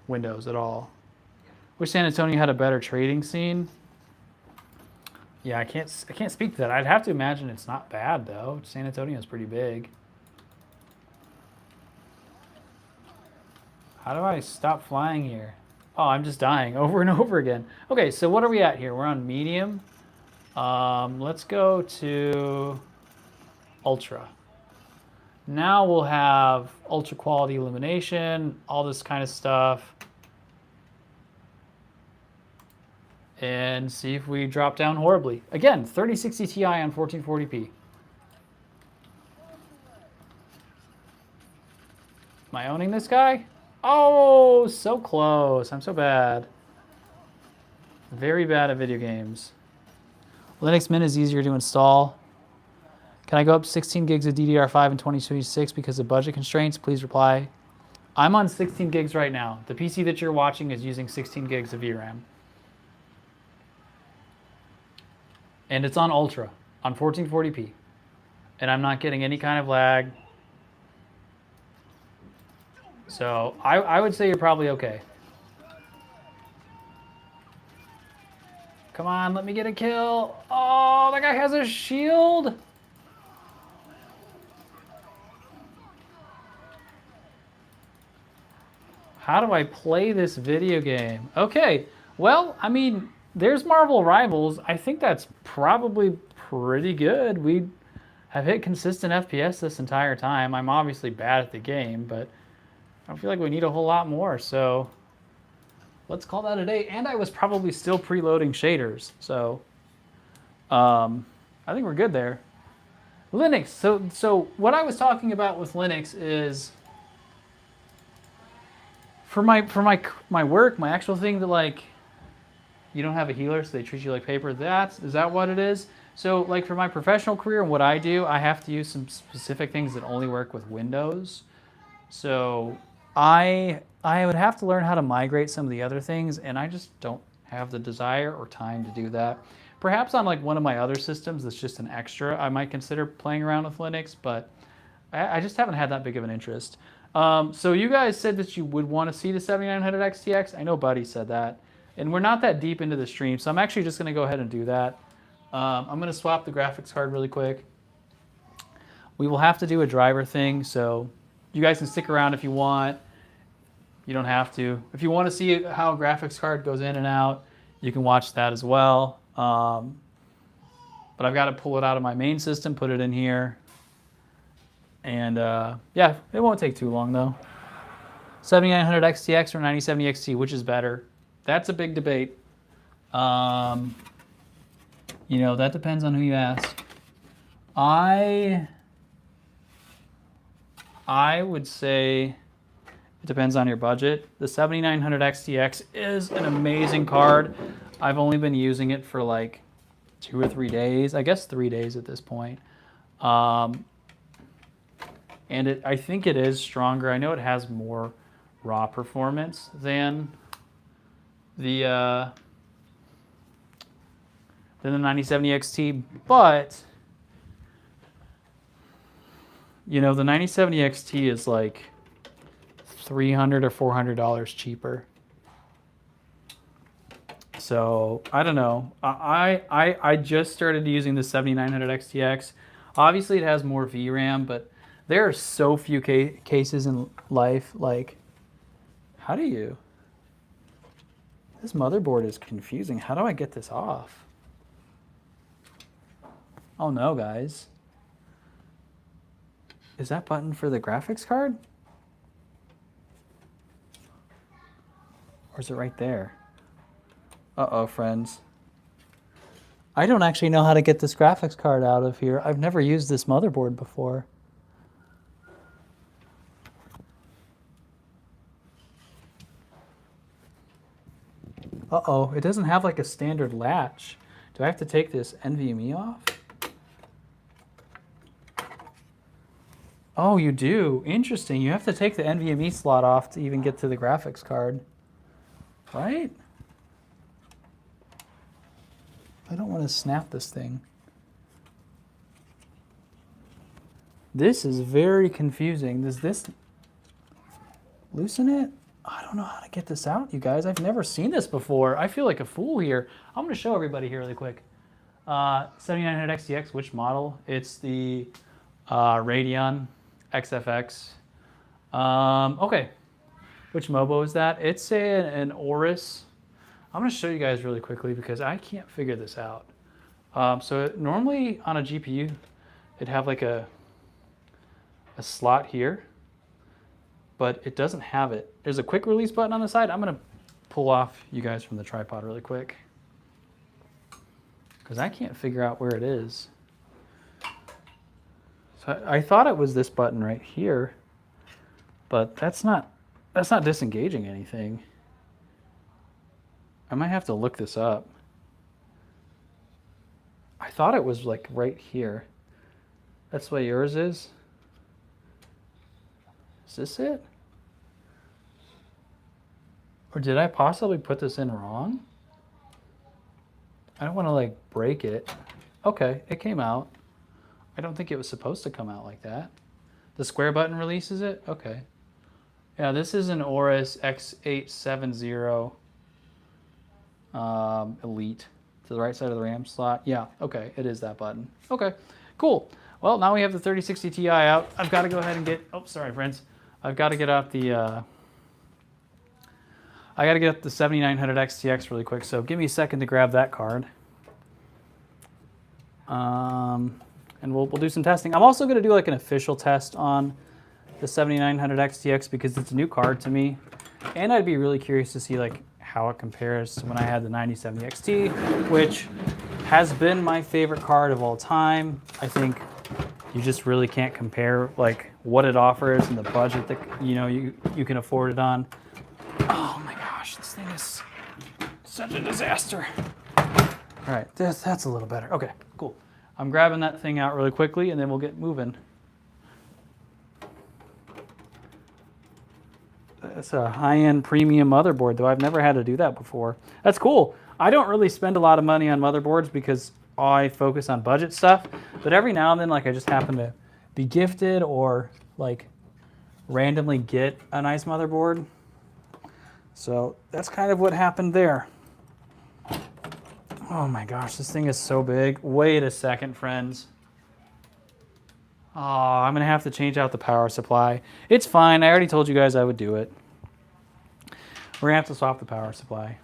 Windows at all. Wish San Antonio had a better trading scene. Yeah, I can't speak to that. I'd have to imagine it's not bad though. San Antonio's pretty big. How do I stop flying here? Oh, I'm just dying over and over again. Okay, so what are we at here? We're on medium. Let's go to ultra. Now we'll have ultra quality illumination, all this kind of stuff. And see if we drop down horribly. Again, 3060 Ti on 1440p. Am I owning this guy? Oh, so close. I'm so bad. Very bad at video games. Linux Mint is easier to install. Can I go up 16 gigs of DDR5 in 2026 because of budget constraints? Please reply. I'm on 16 gigs right now. The PC that you're watching is using 16 gigs of VRAM. And it's on Ultra, on 1440p. And I'm not getting any kind of lag. So I would say you're probably okay. Come on, let me get a kill. Oh, that guy has a shield. How do I play this video game? Okay, well, I mean, there's Marvel Rivals. I think that's probably pretty good. We have hit consistent FPS this entire time. I'm obviously bad at the game, but I don't feel like we need a whole lot more. So let's call that a day. And I was probably still preloading shaders. So I think we're good there. Linux. So what I was talking about with Linux is for my work, my actual thing that like, you don't have a healer, so they treat you like paper. Is that what it is? So like for my professional career and what I do, I have to use some specific things that only work with Windows. So I would have to learn how to migrate some of the other things, and I just don't have the desire or time to do that. Perhaps on like one of my other systems that's just an extra, I might consider playing around with Linux, but I just haven't had that big of an interest. So you guys said that you would want to see the 7900 XTX. I know Buddy said that. And we're not that deep into the stream, so I'm actually just going to go ahead and do that. I'm going to swap the graphics card really quick. We will have to do a driver thing, so you guys can stick around if you want. You don't have to. If you want to see how a graphics card goes in and out, you can watch that as well. But I've got to pull it out of my main system, put it in here. And yeah, it won't take too long though. 7900 XTX or 9070 XT, which is better? That's a big debate. You know, that depends on who you ask. I would say it depends on your budget. The 7900 XTX is an amazing card. I've only been using it for like 2 or 3 days. I guess 3 days at this point. And I think it is stronger. I know it has more raw performance than the 9070 XT, but you know, the 9070 XT is like $300 or $400 cheaper. So I don't know. I just started using the 7900 XTX. Obviously, it has more VRAM, but there are so few cases in life. Like, how do you? This motherboard is confusing. How do I get this off? Oh no, guys. Is that button for the graphics card? Or is it right there? Uh-oh, friends. I don't actually know how to get this graphics card out of here. I've never used this motherboard before. Uh-oh, it doesn't have like a standard latch. Do I have to take this NVMe off? Oh, you do. Interesting. You have to take the NVMe slot off to even get to the graphics card. Right? I don't want to snap this thing. This is very confusing. Does this loosen it? I don't know how to get this out, you guys. I've never seen this before. I feel like a fool here. I'm going to show everybody here really quick. 7900 XTX, which model? It's the Radeon XFX. Okay. Which MOBO is that? It's an Aorus. I'm going to show you guys really quickly because I can't figure this out. So normally on a GPU, it'd have like a slot here, but it doesn't have it. There's a quick release button on the side. I'm going to pull off you guys from the tripod really quick because I can't figure out where it is. So I thought it was this button right here, but that's not disengaging anything. I might have to look this up. I thought it was like right here. That's what yours is. Is this it? Or did I possibly put this in wrong? I don't want to like break it. Okay, it came out. I don't think it was supposed to come out like that. The square button releases it? Okay. Yeah, this is an Aorus X870 Elite to the right side of the RAM slot. Yeah, okay, it is that button. Okay, cool. Well, now we have the 3060 Ti out. I've got to go ahead and get, oh, sorry, friends. I've got to get out the, I got to get up the 7900 XTX really quick, so give me a second to grab that card. And we'll do some testing. I'm also going to do like an official test on the 7900 XTX because it's a new card to me. And I'd be really curious to see like how it compares to when I had the 9070 XT, which has been my favorite card of all time. I think you just really can't compare like what it offers and the budget that you can afford it on. Oh my gosh, this thing is such a disaster. All right, that's a little better. Okay, cool. I'm grabbing that thing out really quickly and then we'll get moving. It's a high-end premium motherboard, though I've never had to do that before. That's cool. I don't really spend a lot of money on motherboards because I focus on budget stuff, but every now and then like I just happen to be gifted or like randomly get a nice motherboard. So that's kind of what happened there. Oh my gosh, this thing is so big. Wait a second, friends. Oh, I'm gonna have to change out the power supply. It's fine, I already told you guys I would do it. We're gonna have to swap the power supply.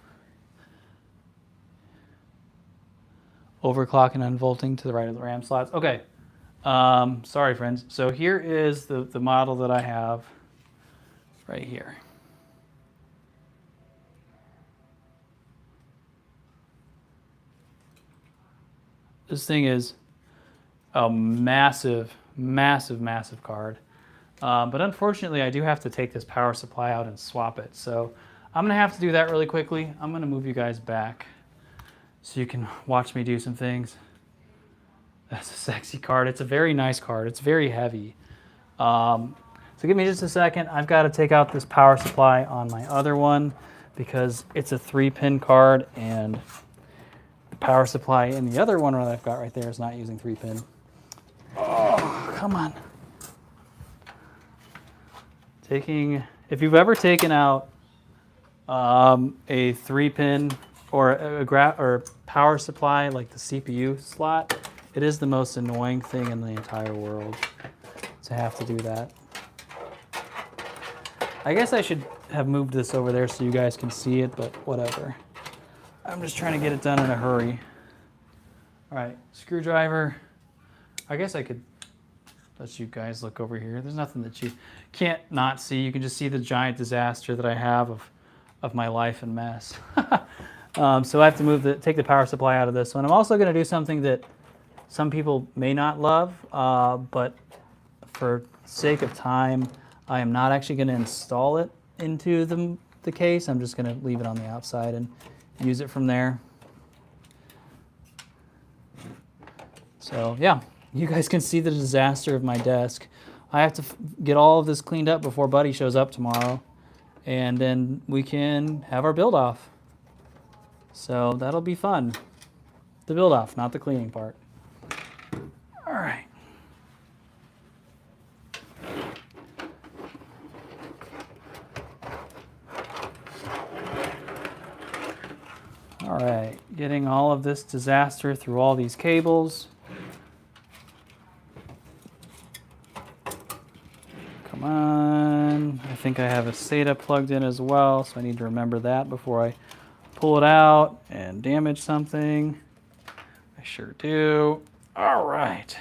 Overclock and unvolting to the right of the RAM slots. Okay, sorry friends. So here is the model that I have right here. This thing is a massive, massive, massive card. But unfortunately, I do have to take this power supply out and swap it. So I'm gonna have to do that really quickly. I'm gonna move you guys back so you can watch me do some things. That's a sexy card. It's a very nice card. It's very heavy. So give me just a second. I've got to take out this power supply on my other one because it's a 3-pin card and the power supply in the other one that I've got right there is not using 3-pin. Oh, come on. If you've ever taken out a 3-pin or a power supply like the CPU slot, it is the most annoying thing in the entire world to have to do that. I guess I should have moved this over there so you guys can see it, but whatever. I'm just trying to get it done in a hurry. All right, screwdriver. I guess I could let you guys look over here. There's nothing that you can't not see. You can just see the giant disaster that I have of my life and mess. So I have to take the power supply out of this one. I'm also going to do something that some people may not love, but for sake of time, I am not actually going to install it into the case. I'm just going to leave it on the outside and use it from there. So yeah, you guys can see the disaster of my desk. I have to get all of this cleaned up before Buddy shows up tomorrow, and then we can have our build off. So that'll be fun. The build off, not the cleaning part. All right. All right, getting all of this disaster through all these cables. Come on. I think I have a SATA plugged in as well, so I need to remember that before I pull it out and damage something. I sure do. All right.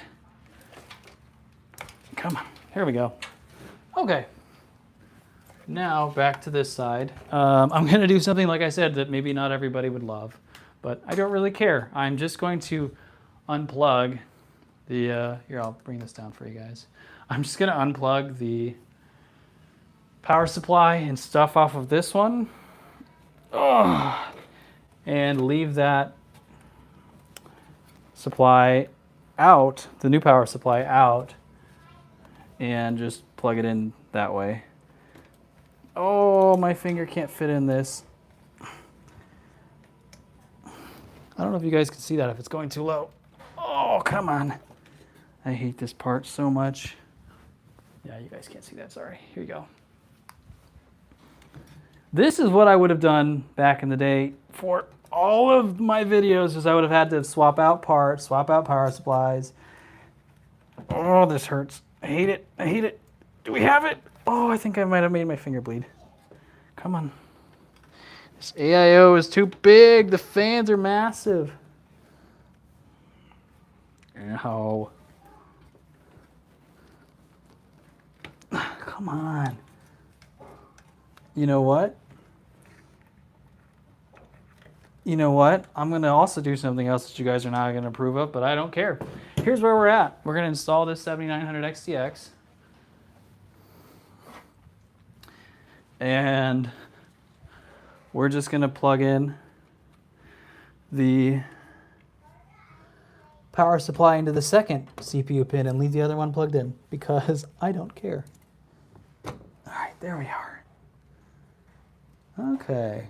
Come on. Here we go. Okay. Now back to this side. I'm going to do something, like I said, that maybe not everybody would love, but I don't really care. I'm just going to unplug the, here, I'll bring this down for you guys. I'm just going to unplug the power supply and stuff off of this one. And leave that supply out, the new power supply out, and just plug it in that way. Oh, my finger can't fit in this. I don't know if you guys can see that if it's going too low. Oh, come on. I hate this part so much. Yeah, you guys can't see that, sorry. Here you go. This is what I would have done back in the day for all of my videos, is I would have had to swap out parts, swap out power supplies. Oh, this hurts. I hate it. I hate it. Do we have it? Oh, I think I might have made my finger bleed. Come on. This AIO is too big. The fans are massive. Ow. Come on. You know what? You know what? I'm going to also do something else that you guys are not going to approve of, but I don't care. Here's where we're at. We're going to install this 7900 XTX. And we're just going to plug in the power supply into the second CPU pin and leave the other one plugged in because I don't care. All right, there we are. Okay.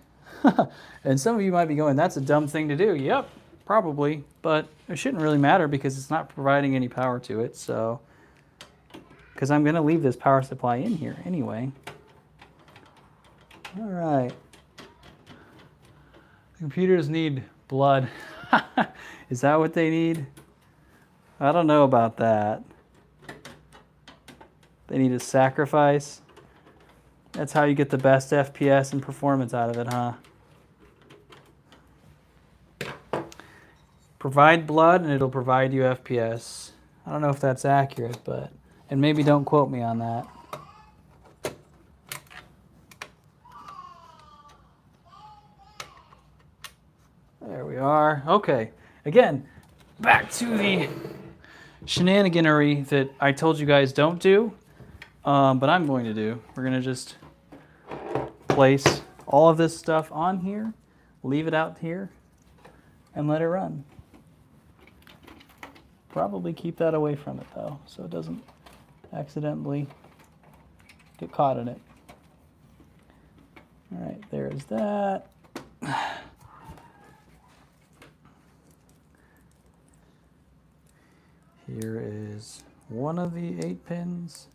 And some of you might be going, that's a dumb thing to do. Yep, probably, but it shouldn't really matter because it's not providing any power to it. So, because I'm going to leave this power supply in here anyway. All right. Computers need blood. Is that what they need? I don't know about that. They need a sacrifice. That's how you get the best FPS and performance out of it, huh? Provide blood and it'll provide you FPS. I don't know if that's accurate, but, and maybe don't quote me on that. There we are. Okay. Again, back to the shenaniganery that I told you guys don't do, but I'm going to do. We're going to just place all of this stuff on here, leave it out here, and let it run. Probably keep that away from it though, so it doesn't accidentally get caught in it. All right, there's that. Here is one of the 8 pins.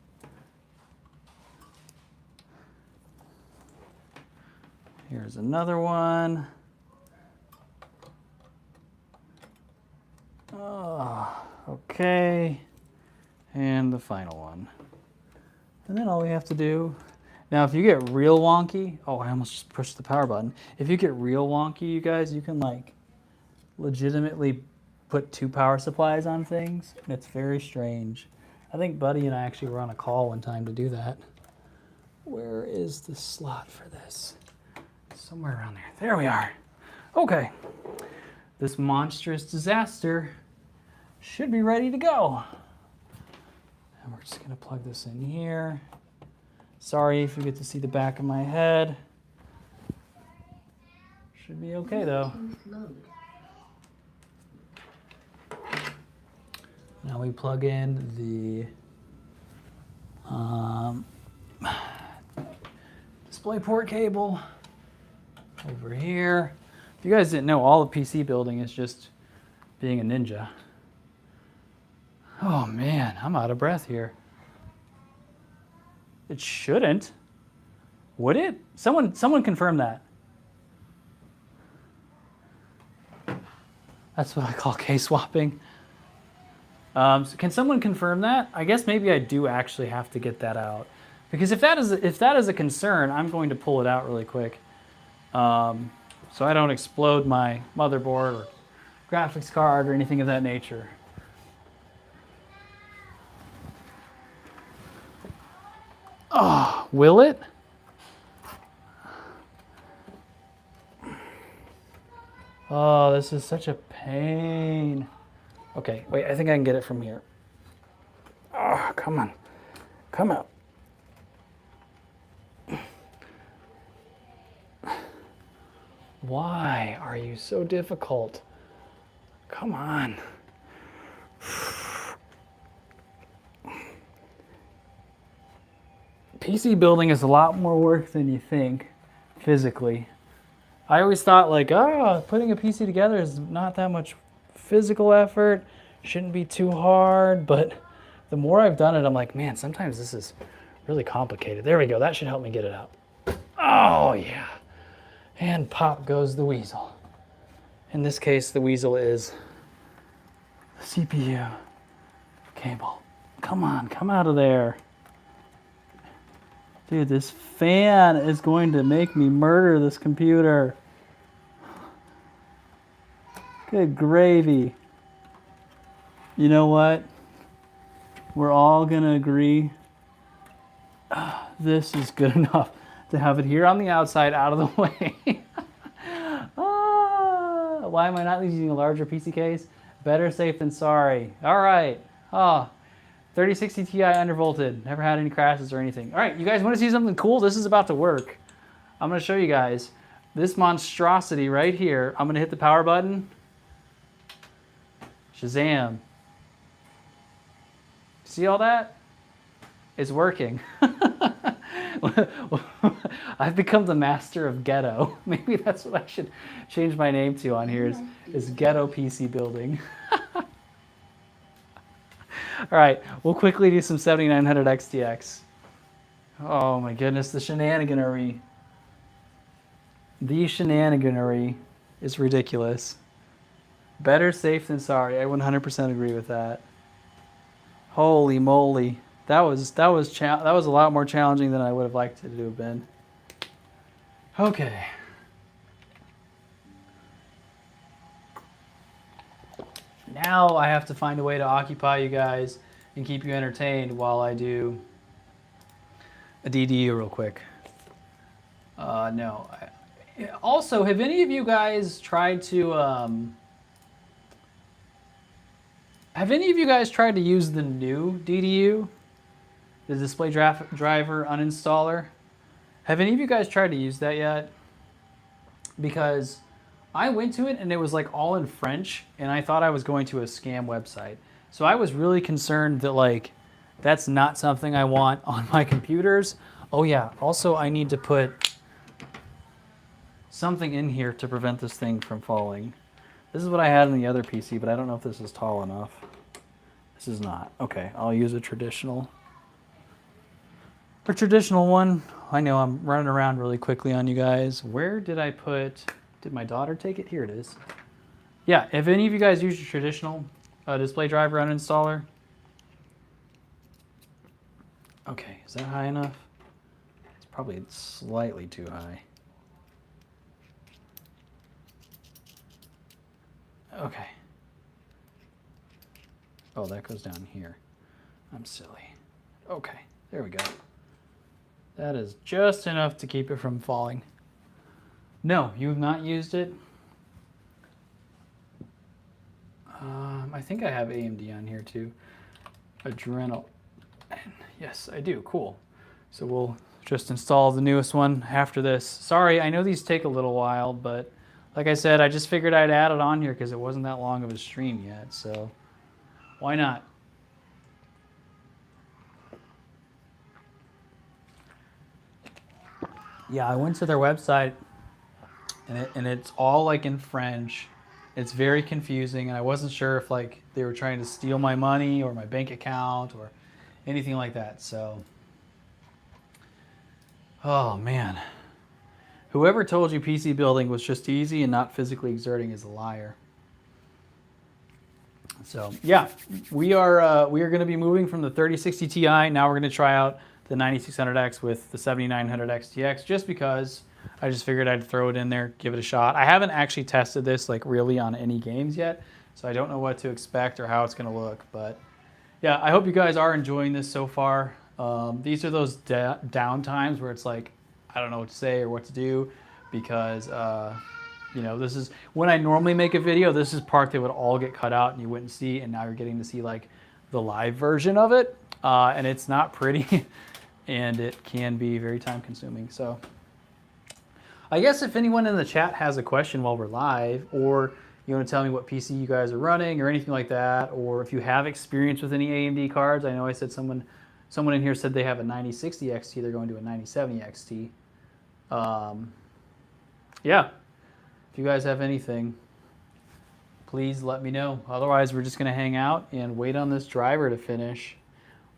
Here's another one. Oh, okay. And the final one. And then all we have to do, now if you get real wonky, oh, I almost just pushed the power button. If you get real wonky, you guys, you can like legitimately put 2 power supplies on things. And it's very strange. I think Buddy and I actually were on a call one time to do that. Where is the slot for this? Somewhere around there. There we are. Okay, this monstrous disaster should be ready to go. And we're just gonna plug this in here. Sorry if you get to see the back of my head. Should be okay though. Now we plug in the display port cable over here. If you guys didn't know, all the PC building is just being a ninja. Oh man, I'm out of breath here. It shouldn't. Would it? Someone confirm that. That's what I call K-swapping. So can someone confirm that? I guess maybe I do actually have to get that out. Because if that is a concern, I'm going to pull it out really quick. So I don't explode my motherboard or graphics card or anything of that nature. Oh, will it? Oh, this is such a pain. Okay, wait, I think I can get it from here. Oh, come on. Come out. Why are you so difficult? Come on. PC building is a lot more work than you think, physically. I always thought like, putting a PC together is not that much physical effort, shouldn't be too hard, but the more I've done it, I'm like, man, sometimes this is really complicated. There we go, that should help me get it out. Oh yeah. And pop goes the weasel. In this case, the weasel is the CPU cable. Come on, come out of there. Dude, this fan is going to make me murder this computer. Good gravy. You know what? We're all gonna agree. This is good enough to have it here on the outside, out of the way. Why am I not using a larger PC case? Better safe than sorry. All right. 3060 Ti undervolted. Never had any crashes or anything. All right, you guys want to see something cool? This is about to work. I'm going to show you guys this monstrosity right here. I'm going to hit the power button. Shazam. See all that? It's working. I've become the master of ghetto. Maybe that's what I should change my name to on here is ghetto PC building. All right, we'll quickly do some 7900 XTX. Oh my goodness, the shenaniganery. The shenaniganery is ridiculous. Better safe than sorry. I 100% agree with that. Holy moly. That was a lot more challenging than I would have liked it to have been. Okay. Now I have to find a way to occupy you guys and keep you entertained while I do a DDU real quick. No. Also, have any of you guys tried to use the new DDU? The display driver uninstaller? Have any of you guys tried to use that yet? Because I went to it and it was like all in French and I thought I was going to a scam website. So I was really concerned that like, that's not something I want on my computers. Oh yeah, also I need to put something in here to prevent this thing from falling. This is what I had in the other PC, but I don't know if this is tall enough. This is not. Okay, I'll use a traditional one. I know I'm running around really quickly on you guys. Where did I put... Did my daughter take it? Here it is. Yeah, if any of you guys use your traditional display driver uninstaller. Okay, is that high enough? It's probably slightly too high. Okay. Oh, that goes down here. I'm silly. Okay, there we go. That is just enough to keep it from falling. No, you have not used it. I think I have AMD on here too. Adrenal. Yes, I do. Cool. So we'll just install the newest one after this. Sorry, I know these take a little while, but like I said, I just figured I'd add it on here because it wasn't that long of a stream yet, so why not? Yeah, I went to their website and it's all like in French. It's very confusing, and I wasn't sure if like they were trying to steal my money or my bank account or anything like that. So, oh man, whoever told you PC building was just easy and not physically exerting is a liar. So yeah, we are going to be moving from the 3060 Ti. Now we're going to try out the 9600X with the 7900 XTX, just because I just figured I'd throw it in there, give it a shot. I haven't actually tested this like really on any games yet, so I don't know what to expect or how it's going to look. But yeah, I hope you guys are enjoying this so far. These are those down times where it's like I don't know what to say or what to do, because you know, this is when I normally make a video, this is part that would all get cut out and you wouldn't see, and now you're getting to see like the live version of it, and it's not pretty and it can be very time consuming. So I guess if anyone in the chat has a question while we're live, or you want to tell me what PC you guys are running or anything like that, or if you have experience with any AMD cards. I know I said someone in here said they have a 9060 XT, they're going to a 9070 XT. Yeah, if you guys have anything, please let me know. Otherwise, we're just going to hang out and wait on this driver to finish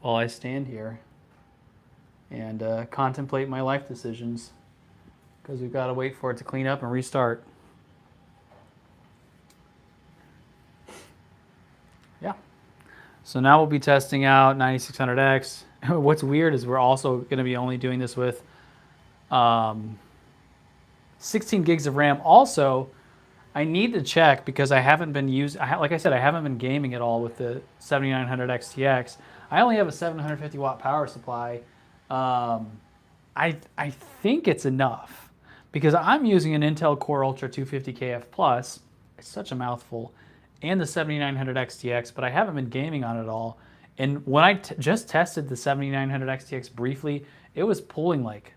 while I stand here and contemplate my life decisions, because we've got to wait for it to clean up and restart. Yeah. So now we'll be testing out 9600X. What's weird is we're also going to be only doing this with 16 gigs of RAM. Also, I need to check because I haven't been like I said, I haven't been gaming at all with the 7900 XTX. I only have a 750 watt power supply. I think it's enough because I'm using an Intel Core Ultra 250 KF Plus. It's such a mouthful, and the 7900 XTX, but I haven't been gaming on it at all. And when I just tested the 7900 XTX briefly, it was pulling like,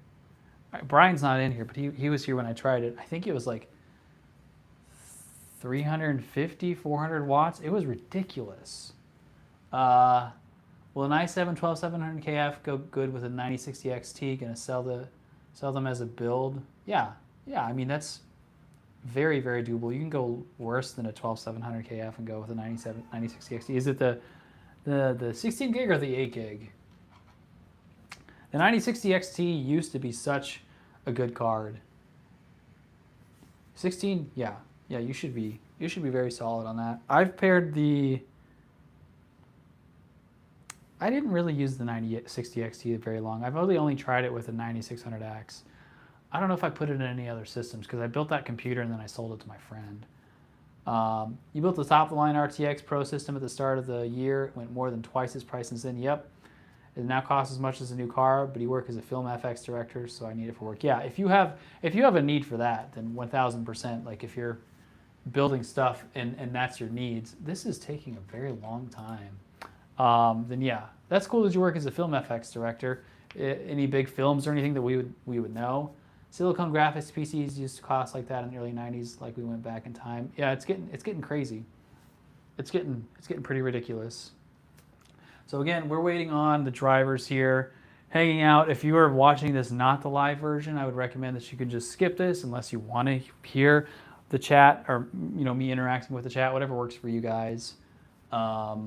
Brian's not in here, but he was here when I tried it. I think it was like 350, 400 watts. It was ridiculous. Will an i7 12700KF go good with a 9060 XT? Gonna sell them as a build? Yeah. I mean, that's very, very doable. You can go worse than a 12700KF and go with a 9060 XT. Is it the 16 gig or the 8 gig? The 9060 XT used to be such a good card. 16, yeah, you should be very solid on that. I've paired I didn't really use the 9060 XT very long. I've only tried it with a 9600X. I don't know if I put it in any other systems because I built that computer and then I sold it to my friend. You built the top-of-the-line RTX Pro system at the start of the year. It went more than twice its price since then. Yep. It now costs as much as a new car, but you work as a film FX director, so I need it for work. Yeah, if you have a need for that, then 1000%. Like if you're building stuff and that's your needs, this is taking a very long time. Then yeah, that's cool that you work as a film FX director. Any big films or anything that we would know. Silicon graphics PCs used to cost like that in the early 90s, like we went back in time. Yeah, it's getting crazy. It's getting pretty ridiculous. So again, we're waiting on the drivers here, hanging out. If you are watching this not the live version, I would recommend that you can just skip this unless you want to hear the chat or me interacting with the chat, whatever works for you guys. I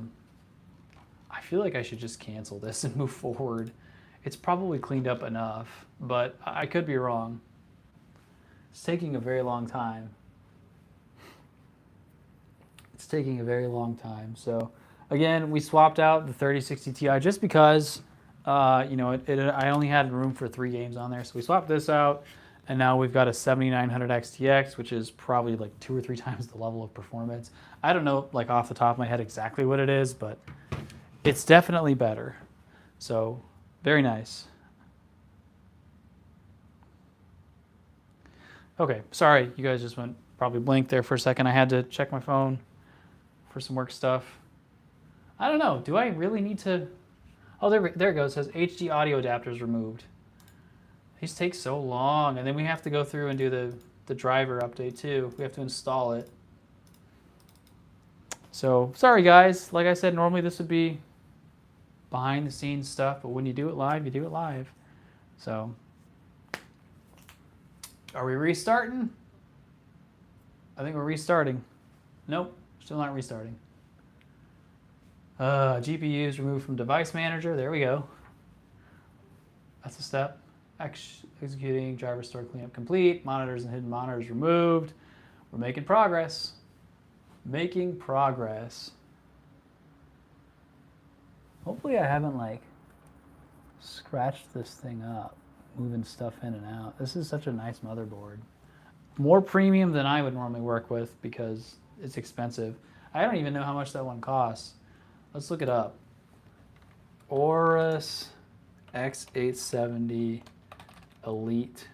feel like I should just cancel this and move forward. It's probably cleaned up enough, but I could be wrong. It's taking a very long time. So again, we swapped out the 3060 Ti just because, I only had room for 3 games on there. So we swapped this out, and now we've got a 7900 XTX, which is probably like 2 or 3 times the level of performance. I don't know, like off the top of my head exactly what it is, but it's definitely better. So very nice. Okay, sorry, you guys just went probably blinked there for a second. I had to check my phone for some work stuff. I don't know. Do I really need to? Oh, there it goes. It says HD audio adapters removed. These take so long, and then we have to go through and do the driver update too. We have to install it. So sorry guys. Like I said, normally this would be behind the scenes stuff, but when you do it live, you do it live. So are we restarting? I think we're restarting. Nope, still not restarting. GPUs removed from device manager. There we go. That's a step. Executing driver store cleanup complete. Monitors and hidden monitors removed. We're making progress. Making progress. Hopefully I haven't like scratched this thing up, moving stuff in and out. This is such a nice motherboard. More premium than I would normally work with because it's expensive. I don't even know how much that one costs. Let's look it up. Aorus X870 Elite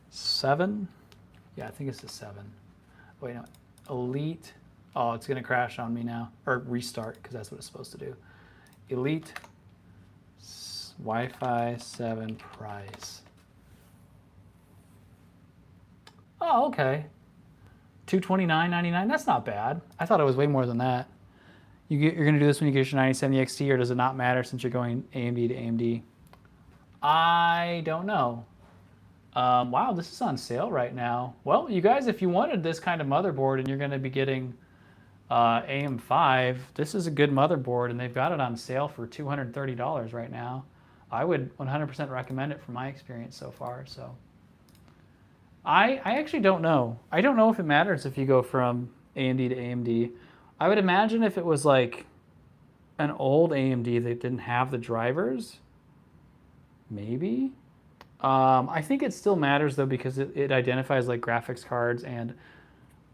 7. Yeah, I think it's the 7. Wait, no. Elite. Oh, it's going to crash on me now. Or restart, because that's what it's supposed to do. Elite Wi-Fi 7 price. Oh, okay. $229.99. That's not bad. I thought it was way more than that. You're going to do this when you get your 9070 XT, or does it not matter since you're going AMD to AMD? I don't know. Wow, this is on sale right now. Well, you guys, if you wanted this kind of motherboard and you're going to be getting AM5, this is a good motherboard, and they've got it on sale for $230 right now. I would 100% recommend it from my experience so far. So I actually don't know. I don't know if it matters if you go from AMD to AMD. I would imagine if it was like an old AMD that didn't have the drivers, maybe. I think it still matters though because it identifies like graphics cards, and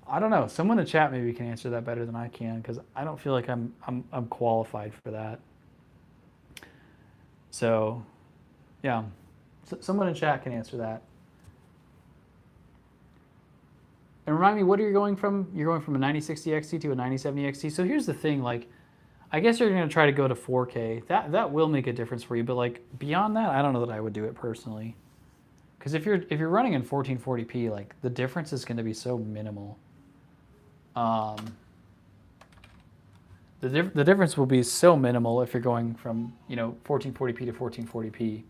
I don't know. Someone in the chat maybe can answer that better than I can because I don't feel like I'm qualified for that. So, yeah, someone in chat can answer that. And remind me, what are you going from? You're going from a 9060 XT to a 9070 XT. So here's the thing, like, I guess you're going to try to go to 4K. That will make a difference for you, but like beyond that, I don't know that I would do it personally. Because if you're running in 1440p, like the difference is going to be so minimal. The difference will be so minimal if you're going from 1440p to 1440p.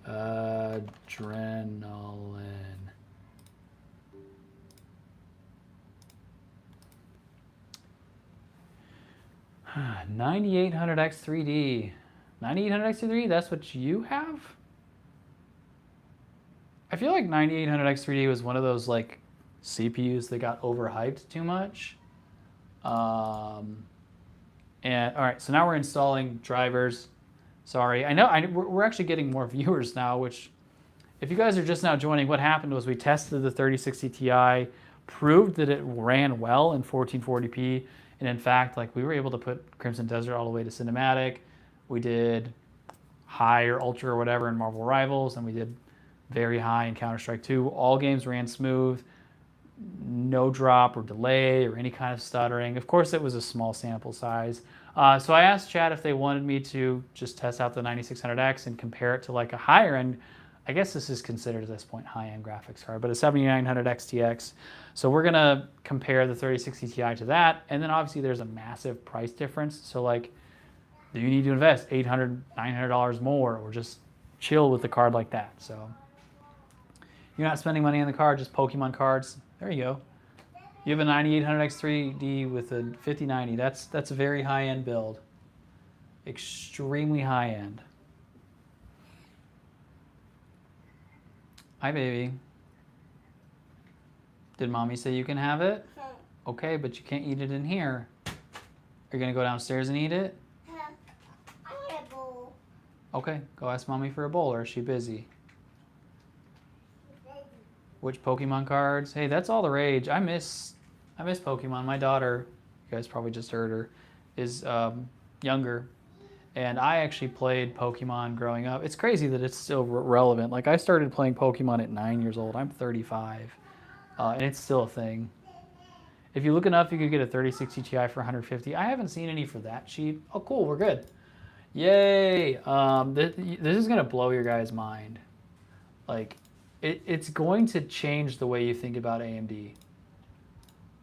Adrenaline. 9800X3D. 9800X3D, that's what you have? I feel like 9800X3D was one of those like CPUs that got overhyped too much. And all right, so now we're installing drivers. Sorry, I know we're actually getting more viewers now, which if you guys are just now joining, what happened was we tested the 3060 Ti, proved that it ran well in 1440p, and in fact, like we were able to put Crimson Desert all the way to cinematic. We did high or ultra or whatever in Marvel Rivals, and we did very high in Counter-Strike 2. All games ran smooth, no drop or delay or any kind of stuttering. Of course, it was a small sample size. So I asked chat if they wanted me to just test out the 9600X and compare it to like a higher end, I guess this is considered at this point high-end graphics card, but a 7900 XTX. So we're gonna compare the 3060 Ti to that, and then obviously there's a massive price difference. So like, do you need to invest $800, $900 more, or just chill with the card like that? So you're not spending money on the card, just Pokemon cards. There you go. You have a 9800X3D with a 5090. That's a very high-end build. Extremely high-end. Hi, baby. Did mommy say you can have it? Okay, but you can't eat it in here. Are you gonna go downstairs and eat it? I want a bowl. Okay, go ask mommy for a bowl, or is she busy? Which Pokemon cards? Hey, that's all the rage. I miss Pokemon. My daughter, you guys probably just heard her, is younger, And I actually played Pokemon growing up. It's crazy that it's still relevant. Like I started playing Pokemon at 9 years old. I'm 35, and it's still a thing. If you look enough, you could get a 3060 Ti for 150. I haven't seen any for that cheap. Oh, cool, we're good. Yay! This is gonna blow your guys' mind. Like, it's going to change the way you think about AMD.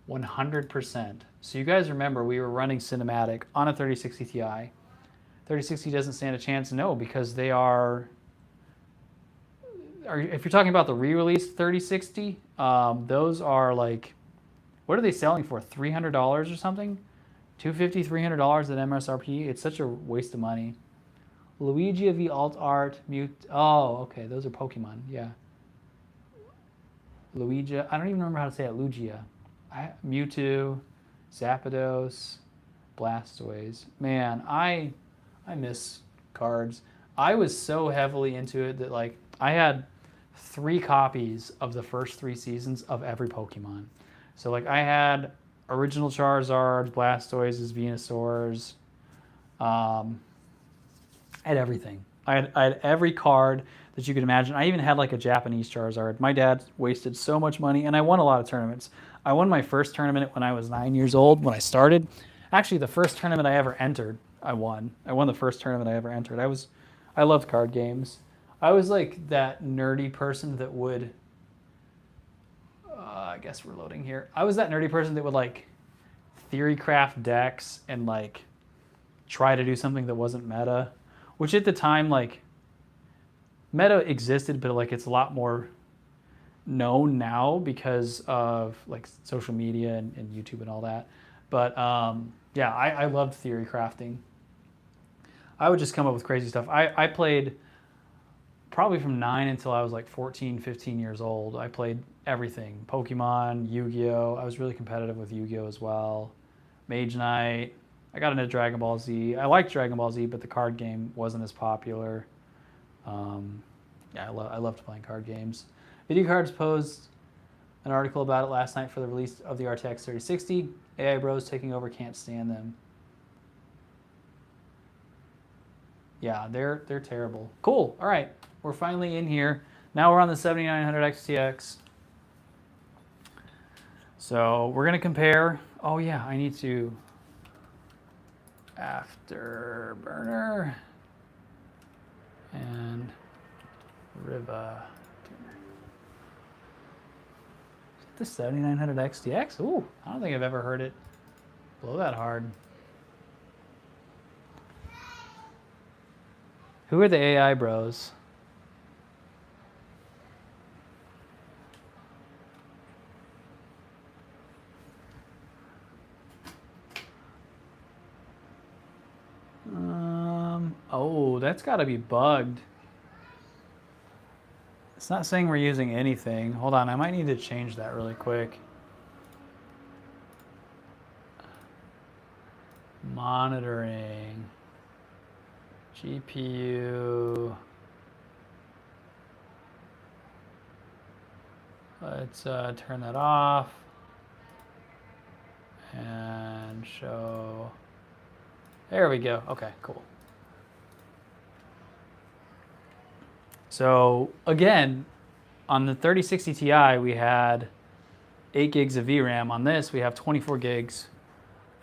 100%. So you guys remember we were running cinematic on a 3060 Ti. 3060 doesn't stand a chance, no, because they are if you're talking about the re-release 3060, those are like, what are they selling for? $300 or something? $250, $300 at MSRP. It's such a waste of money. Luigi v Alt Art Mute. Oh, okay, those are Pokemon. Yeah. Luigi. I don't even remember how to say it. Lugia. Mewtwo, Zapdos, Blastoise. Man, I miss cards. I was so heavily into it that like I had 3 copies of the first 3 seasons of every Pokemon. So like I had original Charizards, Blastoises, Venusaurs. I had everything. I had every card that you could imagine. I even had like a Japanese Charizard. My dad wasted so much money, and I won a lot of tournaments. I won my first tournament when I was 9 years old when I started. Actually, the first tournament I ever entered, I won. I won the first tournament I ever entered. I loved card games. I was like that nerdy person that would, I guess we're loading here. I was that nerdy person that would like theory craft decks and like try to do something that wasn't meta, which at the time, like, meta existed, but like it's a lot more known now because of like social media and YouTube and all that. But yeah, I loved theory crafting. I would just come up with crazy stuff. I played probably from 9 until I was like 14, 15 years old. I played everything. Pokemon, Yu-Gi-Oh! I was really competitive with Yu-Gi-Oh! As well. Mage Knight. I got into Dragon Ball Z. I liked Dragon Ball Z, but the card game wasn't as popular. Yeah, I loved playing card games. Video Cards posed an article about it last night for the release of the RTX 3060. AI bros taking over, can't stand them. Yeah, they're terrible. Cool. All right, we're finally in here. Now we're on the 7900 XTX. So we're gonna compare. Oh yeah, I need to Afterburner and Riva. The 7900 XTX. Ooh, I don't think I've ever heard it blow that hard. Who are the AI bros? Oh, that's got to be bugged. It's not saying we're using anything. Hold on, I might need to change that really quick. Monitoring. GPU. Let's turn that off and show. There we go. Okay, cool. So again, on the 3060 Ti, we had 8 gigs of VRAM. On this, we have 24 gigs,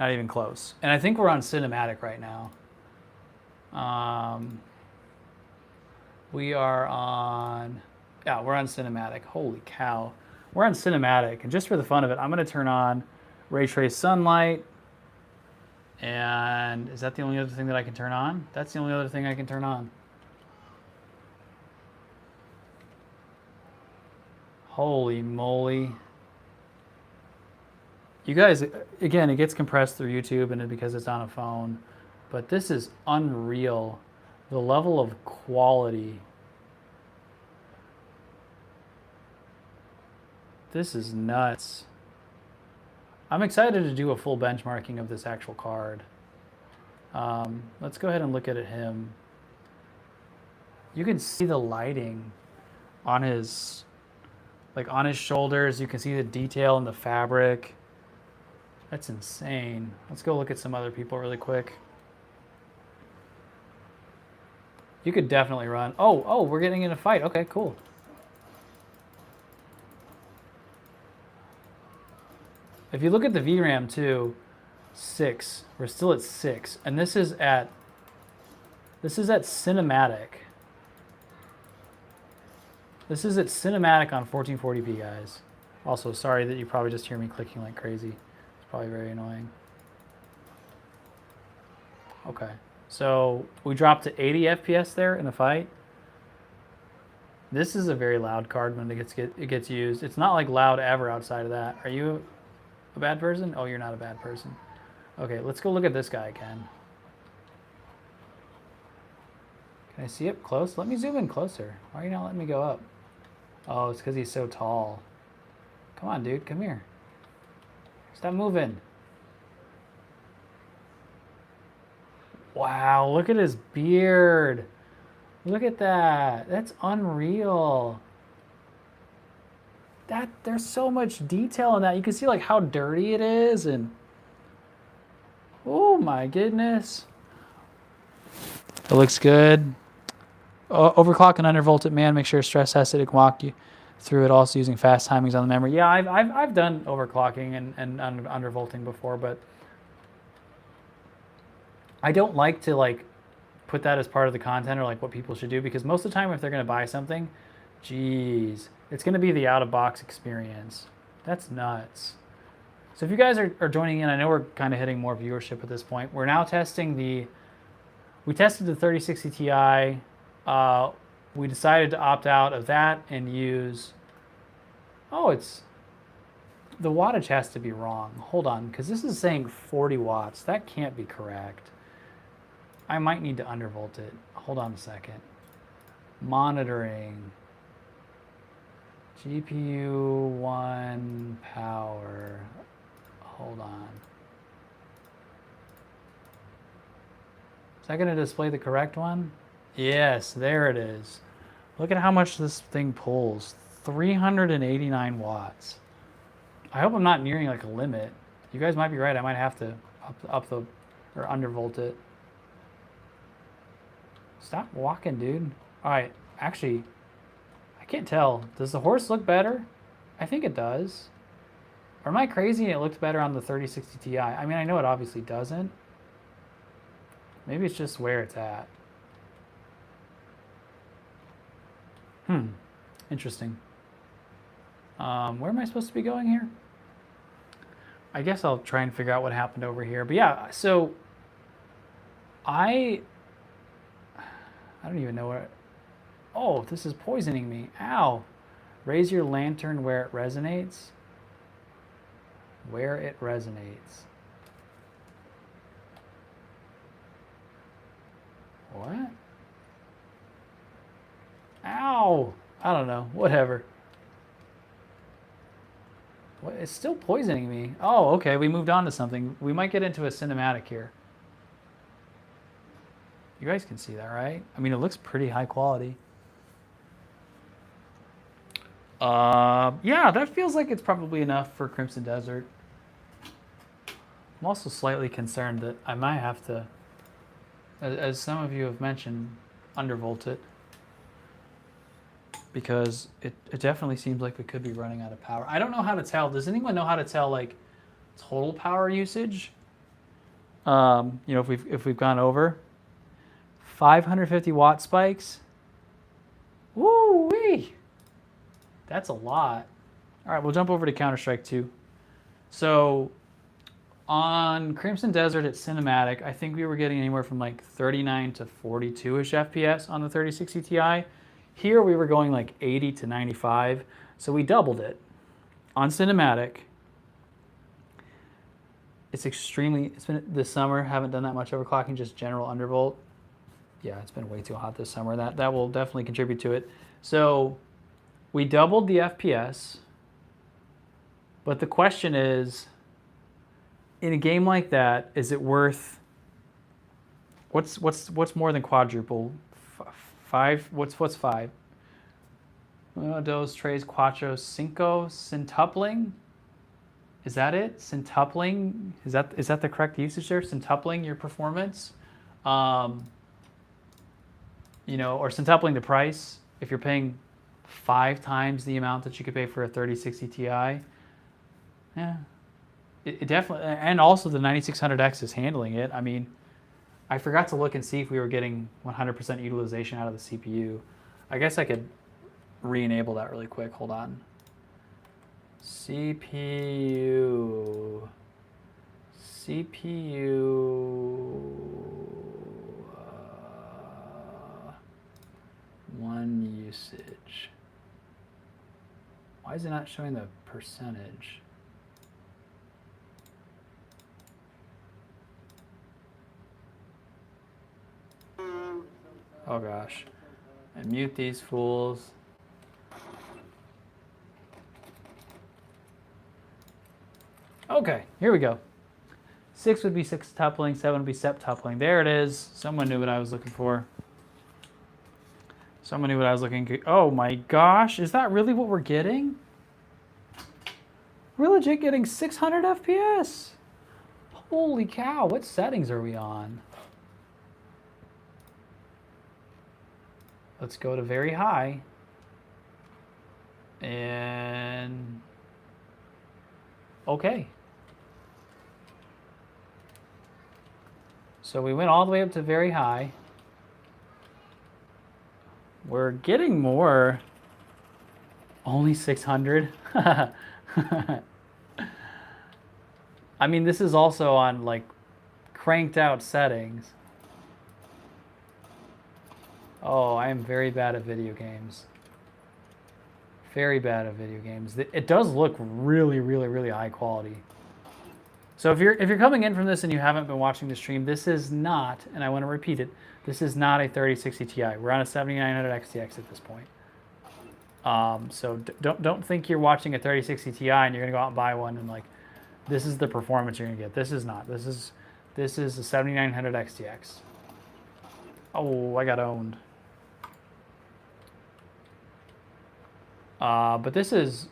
not even close. And I think we're on cinematic right now. We are on, yeah, we're on cinematic. Holy cow. We're on cinematic. And just for the fun of it, I'm going to turn on ray trace sunlight. And is that the only other thing that I can turn on? That's the only other thing I can turn on. Holy moly. You guys, again, it gets compressed through YouTube and because it's on a phone, but this is unreal. The level of quality. This is nuts. I'm excited to do a full benchmarking of this actual card. Let's go ahead and look at him. You can see the lighting on his, like on his shoulders. You can see the detail in the fabric. That's insane. Let's go look at some other people really quick. You could definitely run. Oh, we're getting in a fight. Okay, cool. If you look at the VRAM too, 6. We're still at 6, and this is at cinematic. This is at cinematic on 1440p, guys. Also, sorry that you probably just hear me clicking like crazy. It's probably very annoying. Okay, so we dropped to 80 FPS there in a fight. This is a very loud card when it gets used. It's not like loud ever outside of that. Are you a bad person? Oh, you're not a bad person. Okay, let's go look at this guy again. Can I see up close? Let me zoom in closer. Why are you not letting me go up? Oh, it's because he's so tall. Come on, dude. Come here. Stop moving. Wow, look at his beard. Look at that. That's unreal. There's so much detail in that. You can see like how dirty it is, and oh my goodness. It looks good. Overclock and undervolt it, man. Make sure stress tested. It can walk you through it. Also using fast timings on the memory. Yeah, I've done overclocking and undervolting before, but I don't like to like put that as part of the content or like what people should do, because most of the time if they're going to buy something, geez, it's going to be the out-of-box experience. That's nuts. So if you guys are joining in, I know we're kind of hitting more viewership at this point. We're now testing we tested the 3060 Ti. We decided to opt out of that and use, the wattage has to be wrong. Hold on, because this is saying 40 watts. That can't be correct. I might need to undervolt it. Hold on a second. Monitoring. GPU 1 power. Hold on. Is that going to display the correct one? Yes, there it is. Look at how much this thing pulls. 389 watts. I hope I'm not nearing like a limit. You guys might be right. I might have to up the or undervolt it. Stop walking, dude. All right, actually, I can't tell. Does the horse look better? I think it does. Or am I crazy and it looked better on the 3060 Ti? I mean, I know it obviously doesn't. Maybe it's just where it's at. Interesting. Where am I supposed to be going here? I guess I'll try and figure out what happened over here. But yeah, so I don't even know where. Oh, this is poisoning me. Ow. Raise your lantern where it resonates. Where it resonates. What? Ow. I don't know. Whatever. What? It's still poisoning me. Oh, okay. We moved on to something. We might get into a cinematic here. You guys can see that, right? I mean, it looks pretty high quality. Yeah, that feels like it's probably enough for Crimson Desert. I'm also slightly concerned that I might have to, as some of you have mentioned, undervolt it. Because it definitely seems like we could be running out of power. I don't know how to tell. Does anyone know how to tell like total power usage? You know, if we've gone over 550 watt spikes. Woo wee! That's a lot. All right, we'll jump over to Counter-Strike 2. So on Crimson Desert at cinematic, I think we were getting anywhere from like 39 to 42-ish FPS on the 3060 Ti. Here we were going like 80 to 95, so we doubled it. On cinematic, it's been this summer, haven't done that much overclocking, just general undervolt. Yeah, it's been way too hot this summer. That will definitely contribute to it. So we doubled the FPS, but the question is, in a game like that, is it worth, what's more than quadruple? 5, what's 5? Dos, tres, cuatro, cinco, centupling? Is that it? Centupling? Is that the correct usage there? Centupling your performance? you know, or centupling the price, if you're paying 5 times the amount that you could pay for a 3060 Ti, yeah, it definitely, and also the 9600X is handling it. I mean, I forgot to look and see if we were getting 100% utilization out of the CPU. I guess I could re-enable that really quick. Hold on. CPU. One usage. Why is it not showing the percentage? Oh gosh. And mute these fools. Okay, here we go. 6 would be sextupling, 7 would be septupling. There it is. Someone knew what I was looking for. Someone knew what I was looking for. Oh my gosh, is that really what we're getting? We're legit getting 600 FPS. Holy cow, what settings are we on? Let's go to very high. And okay. So we went all the way up to very high. We're getting more. Only 600. I mean, this is also on like cranked out settings. Oh, I am very bad at video games. Very bad at video games. It does look really, really, really high quality. So if you're coming in from this and you haven't been watching the stream, this is not, and I want to repeat it, this is not a 3060 Ti. We're on a 7900 XTX at this point. So don't think you're watching a 3060 Ti and you're gonna go out and buy one and like, this is the performance you're gonna get. This is not. This is a 7900 XTX. Oh, I got owned. But this is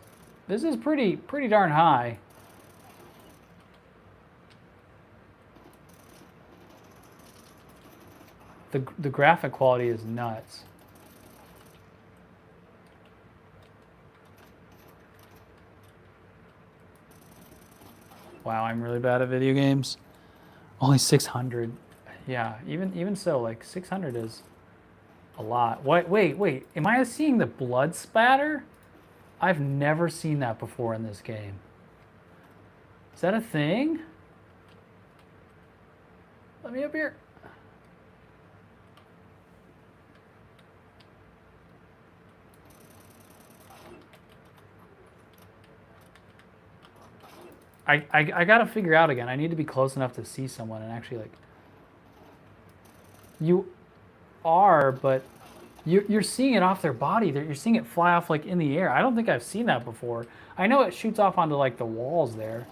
pretty darn high. The graphic quality is nuts. Wow, I'm really bad at video games. Only 600. Yeah, even so, like 600 is a lot. Wait. Am I seeing the blood spatter? I've never seen that before in this game. Is that a thing? Let me up here. I gotta figure out again. I need to be close enough to see someone and actually like. You are, but you're seeing it off their body. You're seeing it fly off like in the air. I don't think I've seen that before. I know it shoots off onto like the walls there.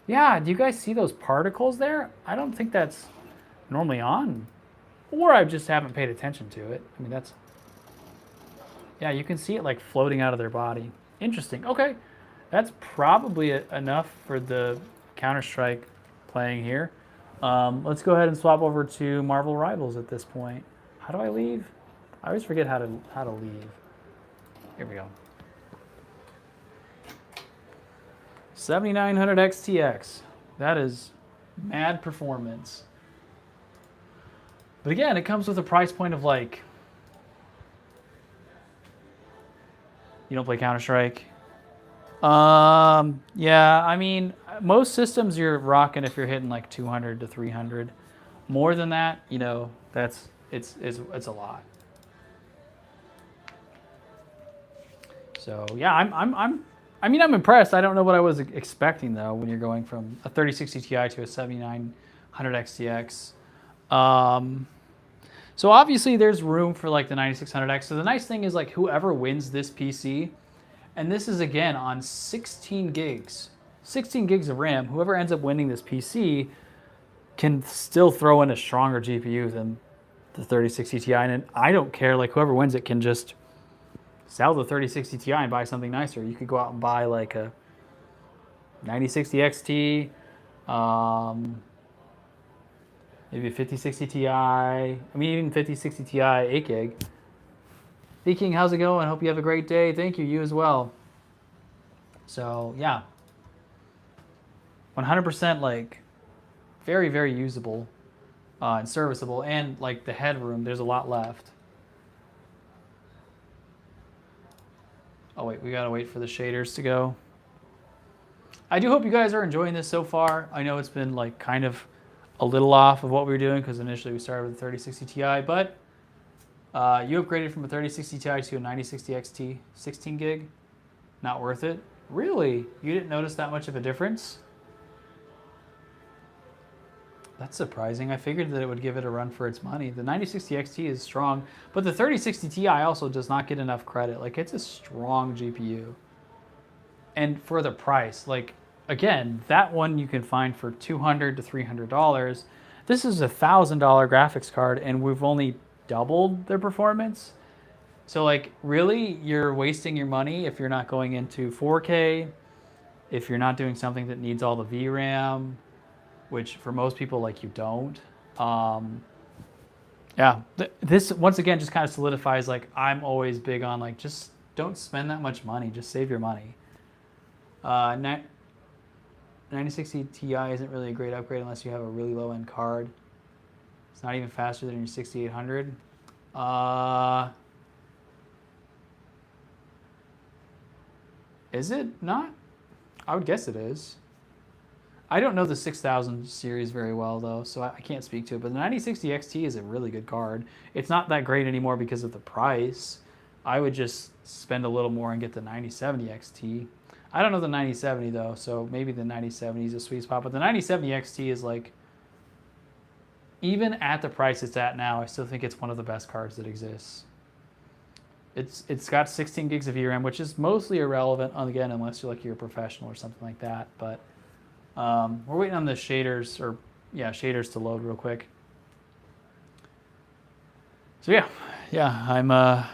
Yeah, do you guys see those particles there? I don't think that's normally on. Or I just haven't paid attention to it. I mean, that's... Yeah, you can see it like floating out of their body. Interesting. Okay. That's probably enough for the Counter-Strike playing here. Let's go ahead and swap over to Marvel Rivals at this point. How do I leave? I always forget how to leave. Here we go. 7900 XTX. That is mad performance. But again, it comes with a price point of like... You don't play Counter-Strike? Yeah, I mean, most systems you're rocking if you're hitting like 200 to 300. More than that, you know, it's a lot. So yeah, I'm impressed. I don't know what I was expecting though when you're going from a 3060 Ti to a 7900 XTX. So obviously there's room for like the 9600X. So the nice thing is like whoever wins this PC, and this is again on 16 gigs of RAM, whoever ends up winning this PC can still throw in a stronger GPU than the 3060 Ti. And I don't care, like whoever wins it can just sell the 3060 Ti and buy something nicer. You could go out and buy like a 9060 XT, Maybe a 5060 Ti. I mean, even 5060 Ti 8 gig. Hey King, how's it going? Hope you have a great day. Thank you. You as well. So yeah, 100% like very, very usable and serviceable, and like the headroom, there's a lot left. Oh wait, we gotta wait for the shaders to go. I do hope you guys are enjoying this so far. I know it's been like kind of a little off of what we were doing because initially we started with a 3060 Ti, but you upgraded from a 3060 Ti to a 9060 XT 16 gig. Not worth it? Really? You didn't notice that much of a difference? That's surprising. I figured that it would give it a run for its money. The 9060 XT is strong, but the 3060 Ti also does not get enough credit. Like, it's a strong GPU. And for the price, like, again, that one you can find for $200 to $300. This is a $1,000 graphics card, and we've only doubled their performance. So, like, really, you're wasting your money if you're not going into 4K, if you're not doing something that needs all the VRAM, which for most people, like, you don't. Yeah, this once again just kind of solidifies, like, I'm always big on, like, just don't spend that much money, just save your money. 9060 Ti isn't really a great upgrade unless you have a really low end card. It's not even faster than your 6800. Is it not? I would guess it is. I don't know the 6000 series very well, though, so I can't speak to it. But the 9060 XT is a really good card. It's not that great anymore because of the price. I would just spend a little more and get the 9070 XT. I don't know the 9070, though, so maybe the 9070 is a sweet spot. But the 9070 XT is like, even at the price it's at now, I still think it's one of the best cards that exists. It's got 16 gigs of VRAM, which is mostly irrelevant, again, unless you're a professional or something like that. But we're waiting on the shaders, shaders to load real quick. So yeah, I'm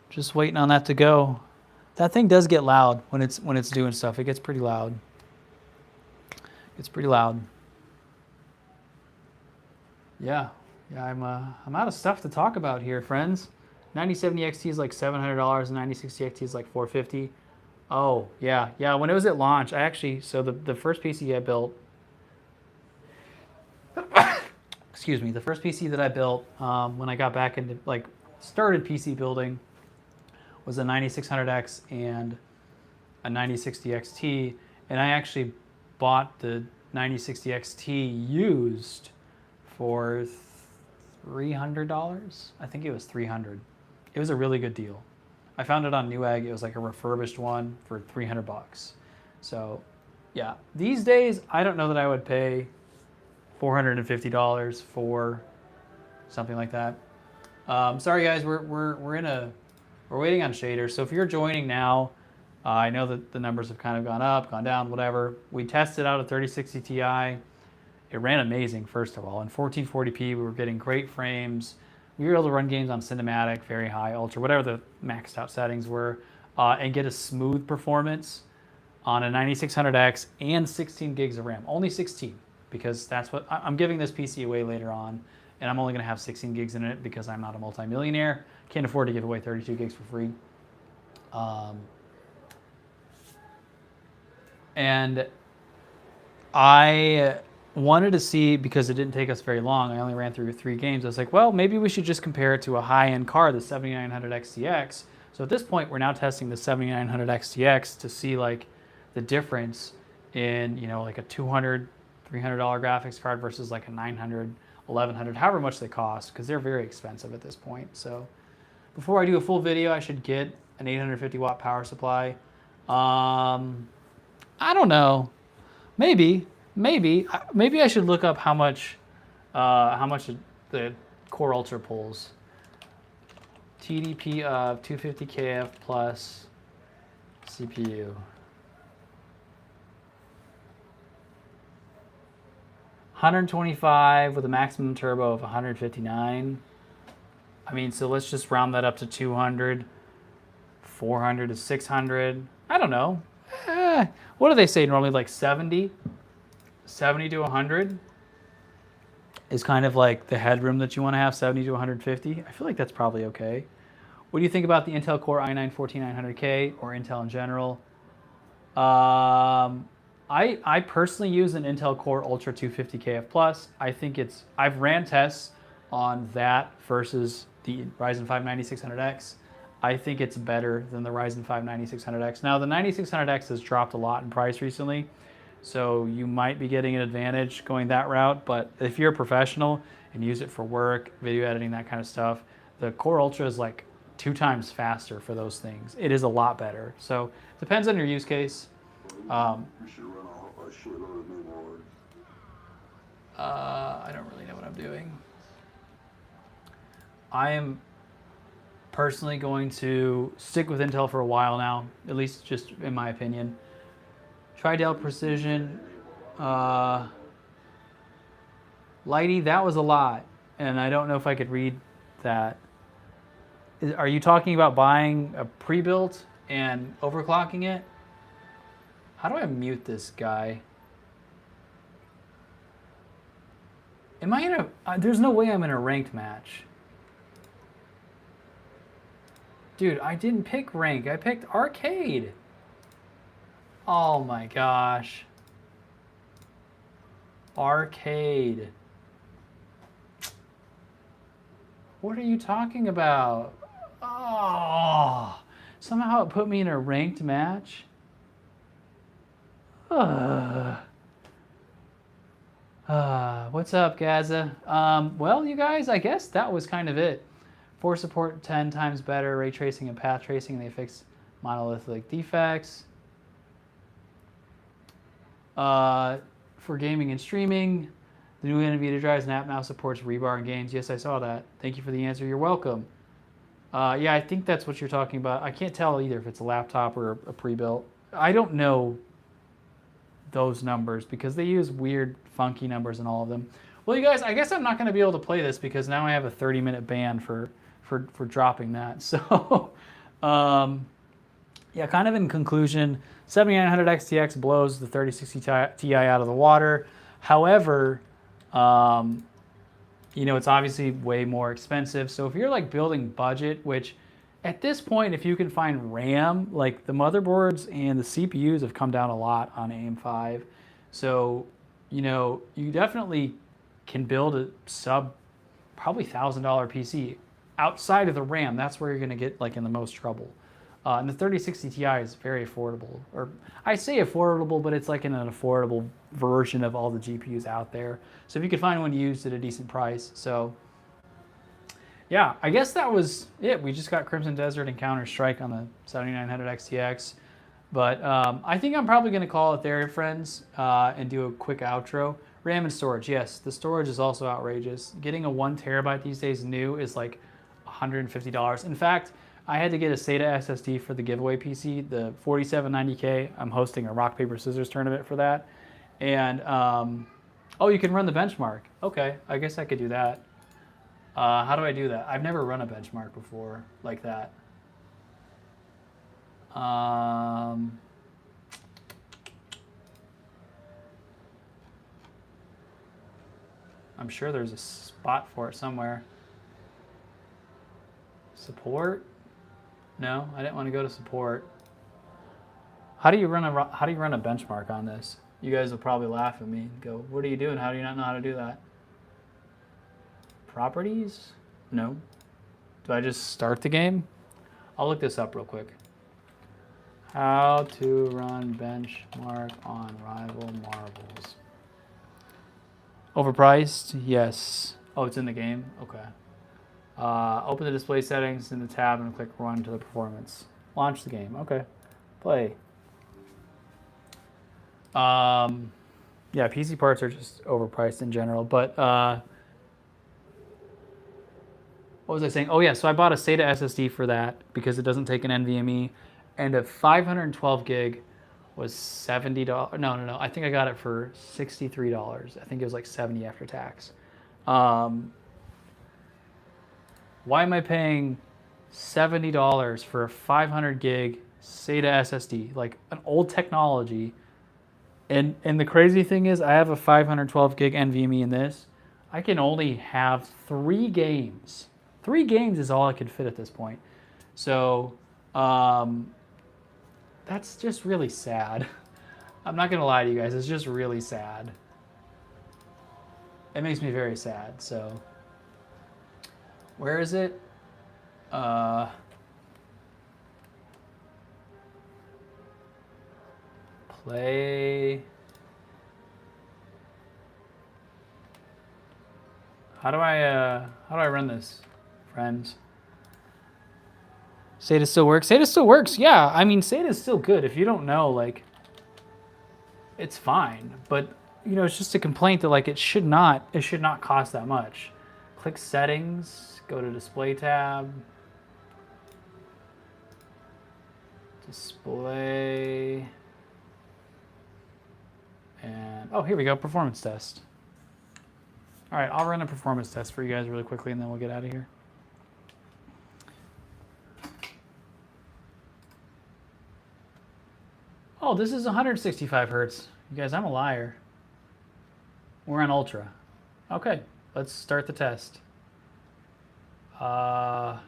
just waiting on that to go. That thing does get loud when it's doing stuff. It gets pretty loud. It's pretty loud. Yeah, I'm out of stuff to talk about here, friends. 9070 XT is like $700, and 9060 XT is like $450. Oh, yeah. When it was at launch, so the first PC I built, excuse me, the first PC that I built when I got back into, like, started PC building was a 9600X and a 9060 XT, and I actually bought the 9060 XT used for $300. I think it was $300. It was a really good deal. I found it on Newegg. It was like a refurbished one for $300. So, yeah. These days, I don't know that I would pay $450 for something like that. Sorry guys, we're waiting on shaders. So if you're joining now, I know that the numbers have kind of gone up, gone down, whatever. We tested out a 3060 Ti. It ran amazing, first of all. In 1440p, we were getting great frames. We were able to run games on cinematic, very high, ultra, whatever the maxed out settings were, and get a smooth performance on a 9600X and 16 gigs of RAM. Only 16, because that's what I'm giving this PC away later on, and I'm only going to have 16 gigs in it because I'm not a multimillionaire. Can't afford to give away 32 gigs for free. And I wanted to see, because it didn't take us very long, I only ran through 3 games, I was like, well, maybe we should just compare it to a high-end card, the 7900 XTX. So at this point, we're now testing the 7900 XTX to see, like, the difference in, like a $200, $300 graphics card versus like a $900, $1,100, however much they cost, because they're very expensive at this point. So before I do a full video, I should get an 850 watt power supply. I don't know. Maybe I should look up how much the Core Ultra pulls. TDP of 250 KF plus CPU. 125 with a maximum turbo of 159. I mean, so let's just round that up to 200, 400 to 600. I don't know. What do they say normally, like 70? 70 to 100? is kind of like the headroom that you want to have, 70 to 150. I feel like that's probably okay. What do you think about the Intel Core i9-14900K or Intel in general? I personally use an Intel Core Ultra 250KF Plus. I think I've ran tests on that versus the Ryzen 5 9600X. I think it's better than the Ryzen 5 9600X. Now the 9600X has dropped a lot in price recently, so you might be getting an advantage going that route. But if you're a professional and use it for work, video editing, that kind of stuff, the Core Ultra is like 2 times faster for those things. It is a lot better. So depends on your use case. I don't really know what I'm doing. I am personally going to stick with Intel for a while now, at least just in my opinion. Try Dell Precision. Lighty, that was a lot, and I don't know if I could read that. Are you talking about buying a pre-built and overclocking it? How do I mute this guy? Am I in a... there's no way I'm in a ranked match. Dude, I didn't pick rank. I picked arcade. Oh my gosh. Arcade. What are you talking about? Oh, somehow it put me in a ranked match. What's up, Gaza? Well, you guys, I guess that was kind of it. Force support 10 times better, ray tracing and path tracing, and they fixed monolithic defects. For gaming and streaming, the new NVIDIA drives and app now supports rebar in games. Yes, I saw that. Thank you for the answer. You're welcome. Yeah, I think that's what you're talking about. I can't tell either if it's a laptop or a pre-built. I don't know those numbers because they use weird, funky numbers in all of them. Well, you guys, I guess I'm not going to be able to play this because now I have a 30-minute ban for dropping that. So, yeah, kind of in conclusion, 7900 XTX blows the 3060 Ti out of the water. However, you know, it's obviously way more expensive. So if you're like building budget, which at this point, if you can find RAM, like the motherboards and the CPUs have come down a lot on AM5. So, you know, you definitely can build a probably $1,000 PC. Outside of the RAM, that's where you're going to get like in the most trouble. And the 3060 Ti is very affordable. Or I say affordable, but it's like in an affordable version of all the GPUs out there. So if you could find one used at a decent price. So yeah, I guess that was it. We just got Crimson Desert and Counter-Strike on the 7900 XTX. But I think I'm probably going to call it there, friends, and do a quick outro. RAM and storage, yes, the storage is also outrageous. Getting a 1 terabyte these days new is like $150. In fact, I had to get a SATA SSD for the giveaway PC, the 4790K. I'm hosting a rock, paper, scissors tournament for that. And, oh, you can run the benchmark. Okay, I guess I could do that. How do I do that? I've never run a benchmark before like that. I'm sure there's a spot for it somewhere. Support? No, I didn't want to go to support. How do you run a benchmark on this? You guys will probably laugh at me and go, "What are you doing? How do you not know how to do that?" Properties? No. Do I just start the game? I'll look this up real quick. How to run benchmark on rival marbles. Overpriced? Yes. Oh, it's in the game? Okay. Open the display settings in the tab and click run to the performance. Launch the game. Okay. Play. Yeah, PC parts are just overpriced in general. But what was I saying? Oh yeah, so I bought a SATA SSD for that because it doesn't take an NVMe. And a 512 gig was $70. No. I think I got it for $63. I think it was like $70 after tax. Why am I paying $70 for a 500 gig SATA SSD, like an old technology? And the crazy thing is, I have a 512 gig NVMe in this. I can only have 3 games. 3 games is all I could fit at this point. So that's just really sad. I'm not gonna lie to you guys, it's just really sad. It makes me very sad. So where is it? Play. How do I run this, friends? Sata still works. Sata still works. Yeah, I mean Sata's still good. If you don't know, like, it's fine. But you know, it's just a complaint that like it should not cost that much. Click settings. Go to display tab. Display. And oh, here we go. Performance test. All right, I'll run a performance test for you guys really quickly, and then we'll get out of here. Oh, this is 165 hertz. You guys, I'm a liar. We're on ultra. Okay, let's start the test. Sure.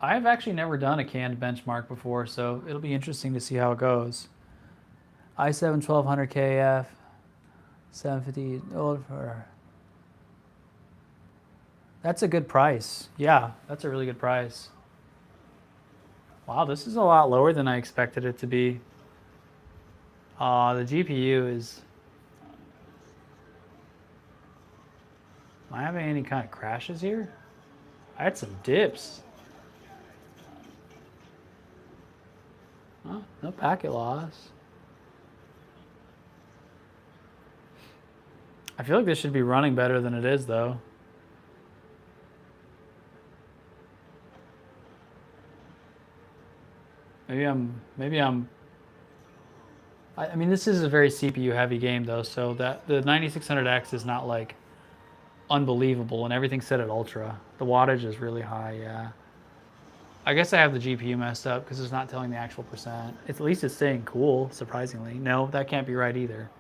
I've actually never done a canned benchmark before, so it'll be interesting to see how it goes. i7 1200KF, 750 for. That's a good price. Yeah, that's a really good price. Wow, this is a lot lower than I expected it to be. The GPU is. Am I having any kind of crashes here? I had some dips. Oh, no packet loss. I feel like this should be running better than it is, though. I mean, this is a very CPU heavy game though, so that the 9600X is not like unbelievable, and everything's set at ultra. The wattage is really high, yeah. I guess I have the GPU messed up because it's not telling the actual percent. At least it's saying cool, surprisingly. No, that can't be right either.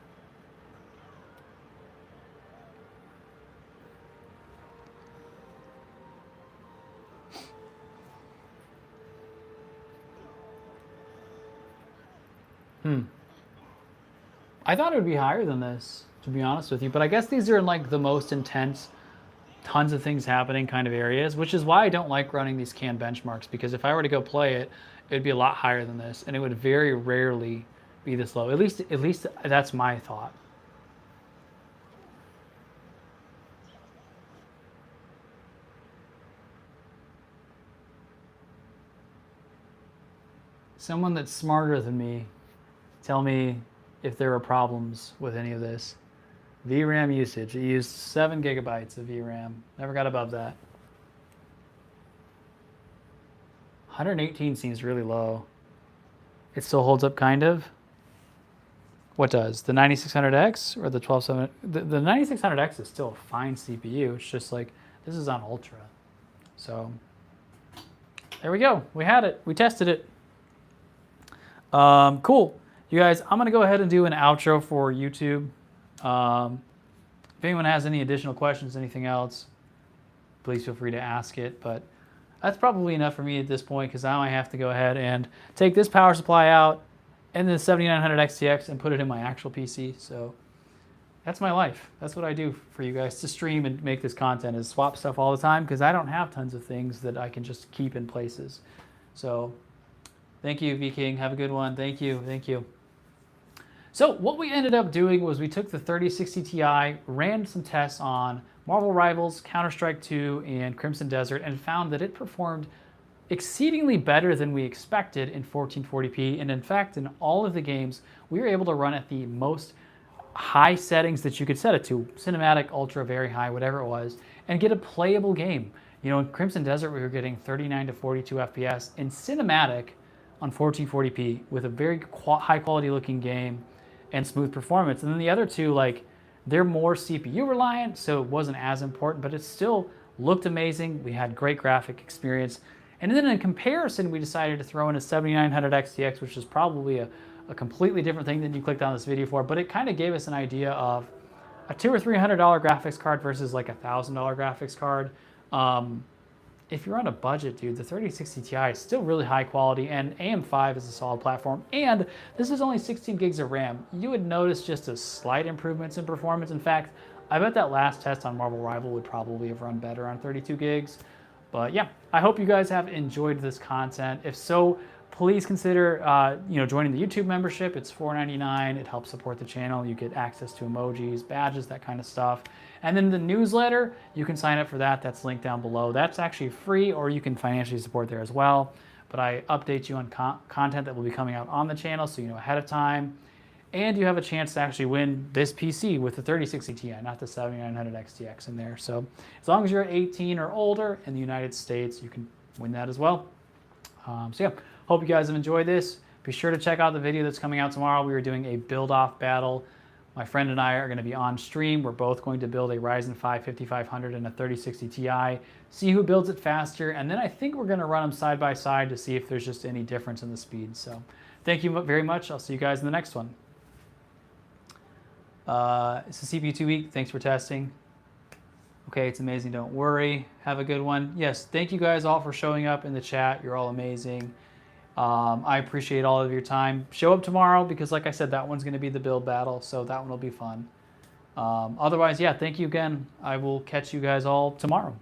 I thought it would be higher than this, to be honest with you, but I guess these are in like the most intense, tons of things happening kind of areas, which is why I don't like running these canned benchmarks, because if I were to go play it, it'd be a lot higher than this, and it would very rarely be this low. At least that's my thought. Someone that's smarter than me, tell me if there are problems with any of this. VRAM usage. It used 7 gigabytes of VRAM. Never got above that. 118 seems really low. It still holds up kind of. What does? The 9600X or the 12700? The 9600X is still a fine CPU. It's just like, this is on ultra. So, there we go. We had it. We tested it. Cool. You guys, I'm going to go ahead and do an outro for YouTube. If anyone has any additional questions, anything else, please feel free to ask it. But that's probably enough for me at this point, because now I have to go ahead and take this power supply out and the 7900 XTX and put it in my actual PC. So that's my life. That's what I do for you guys to stream and make this content, is swap stuff all the time, because I don't have tons of things that I can just keep in places. So thank you, V King. Have a good one. Thank you. Thank you. So what we ended up doing was we took the 3060 Ti, ran some tests on Marvel Rivals, Counter-Strike 2, and Crimson Desert, and found that it performed exceedingly better than we expected in 1440p. And in fact, in all of the games, we were able to run at the most high settings that you could set it to, cinematic, ultra, very high, whatever it was, and get a playable game. You know, in Crimson Desert, we were getting 39 to 42 FPS in cinematic on 1440p with a very high quality looking game and smooth performance. And then the other two, like, they're more CPU reliant, so it wasn't as important, but it still looked amazing. We had great graphic experience. And then in comparison, we decided to throw in a 7900 XTX, which is probably a completely different thing than you clicked on this video for, but it kind of gave us an idea of a $200 or $300 graphics card versus like a $1,000 graphics card. If you're on a budget, dude, the 3060 Ti is still really high quality, and AM5 is a solid platform, and this is only 16 gigs of RAM. You would notice just a slight improvements in performance. In fact, I bet that last test on Marvel Rival would probably have run better on 32 gigs. But yeah, I hope you guys have enjoyed this content. If so, please consider joining the YouTube membership. It's $4.99. It helps support the channel. You get access to emojis, badges, that kind of stuff. And then the newsletter, you can sign up for that. That's linked down below. That's actually free, or you can financially support there as well. But I update you on content that will be coming out on the channel, so you know ahead of time. And you have a chance to actually win this PC with the 3060 Ti, not the 7900 XTX in there. So as long as you're 18 or older in the United States, you can win that as well. So yeah, hope you guys have enjoyed this. Be sure to check out the video that's coming out tomorrow. We are doing a build-off battle. My friend and I are going to be on stream. We're both going to build a Ryzen 5 5500 and a 3060 Ti, see who builds it faster, and then I think we're going to run them side by side to see if there's just any difference in the speed. So thank you very much. I'll see you guys in the next one. It's a CPU 2 week. Thanks for testing. Okay, it's amazing. Don't worry. Have a good one. Yes, thank you guys all for showing up in the chat. You're all amazing. I appreciate all of your time. Show up tomorrow because, like I said, that one's going to be the build battle, so that one will be fun. Otherwise, yeah, thank you again. I will catch you guys all tomorrow.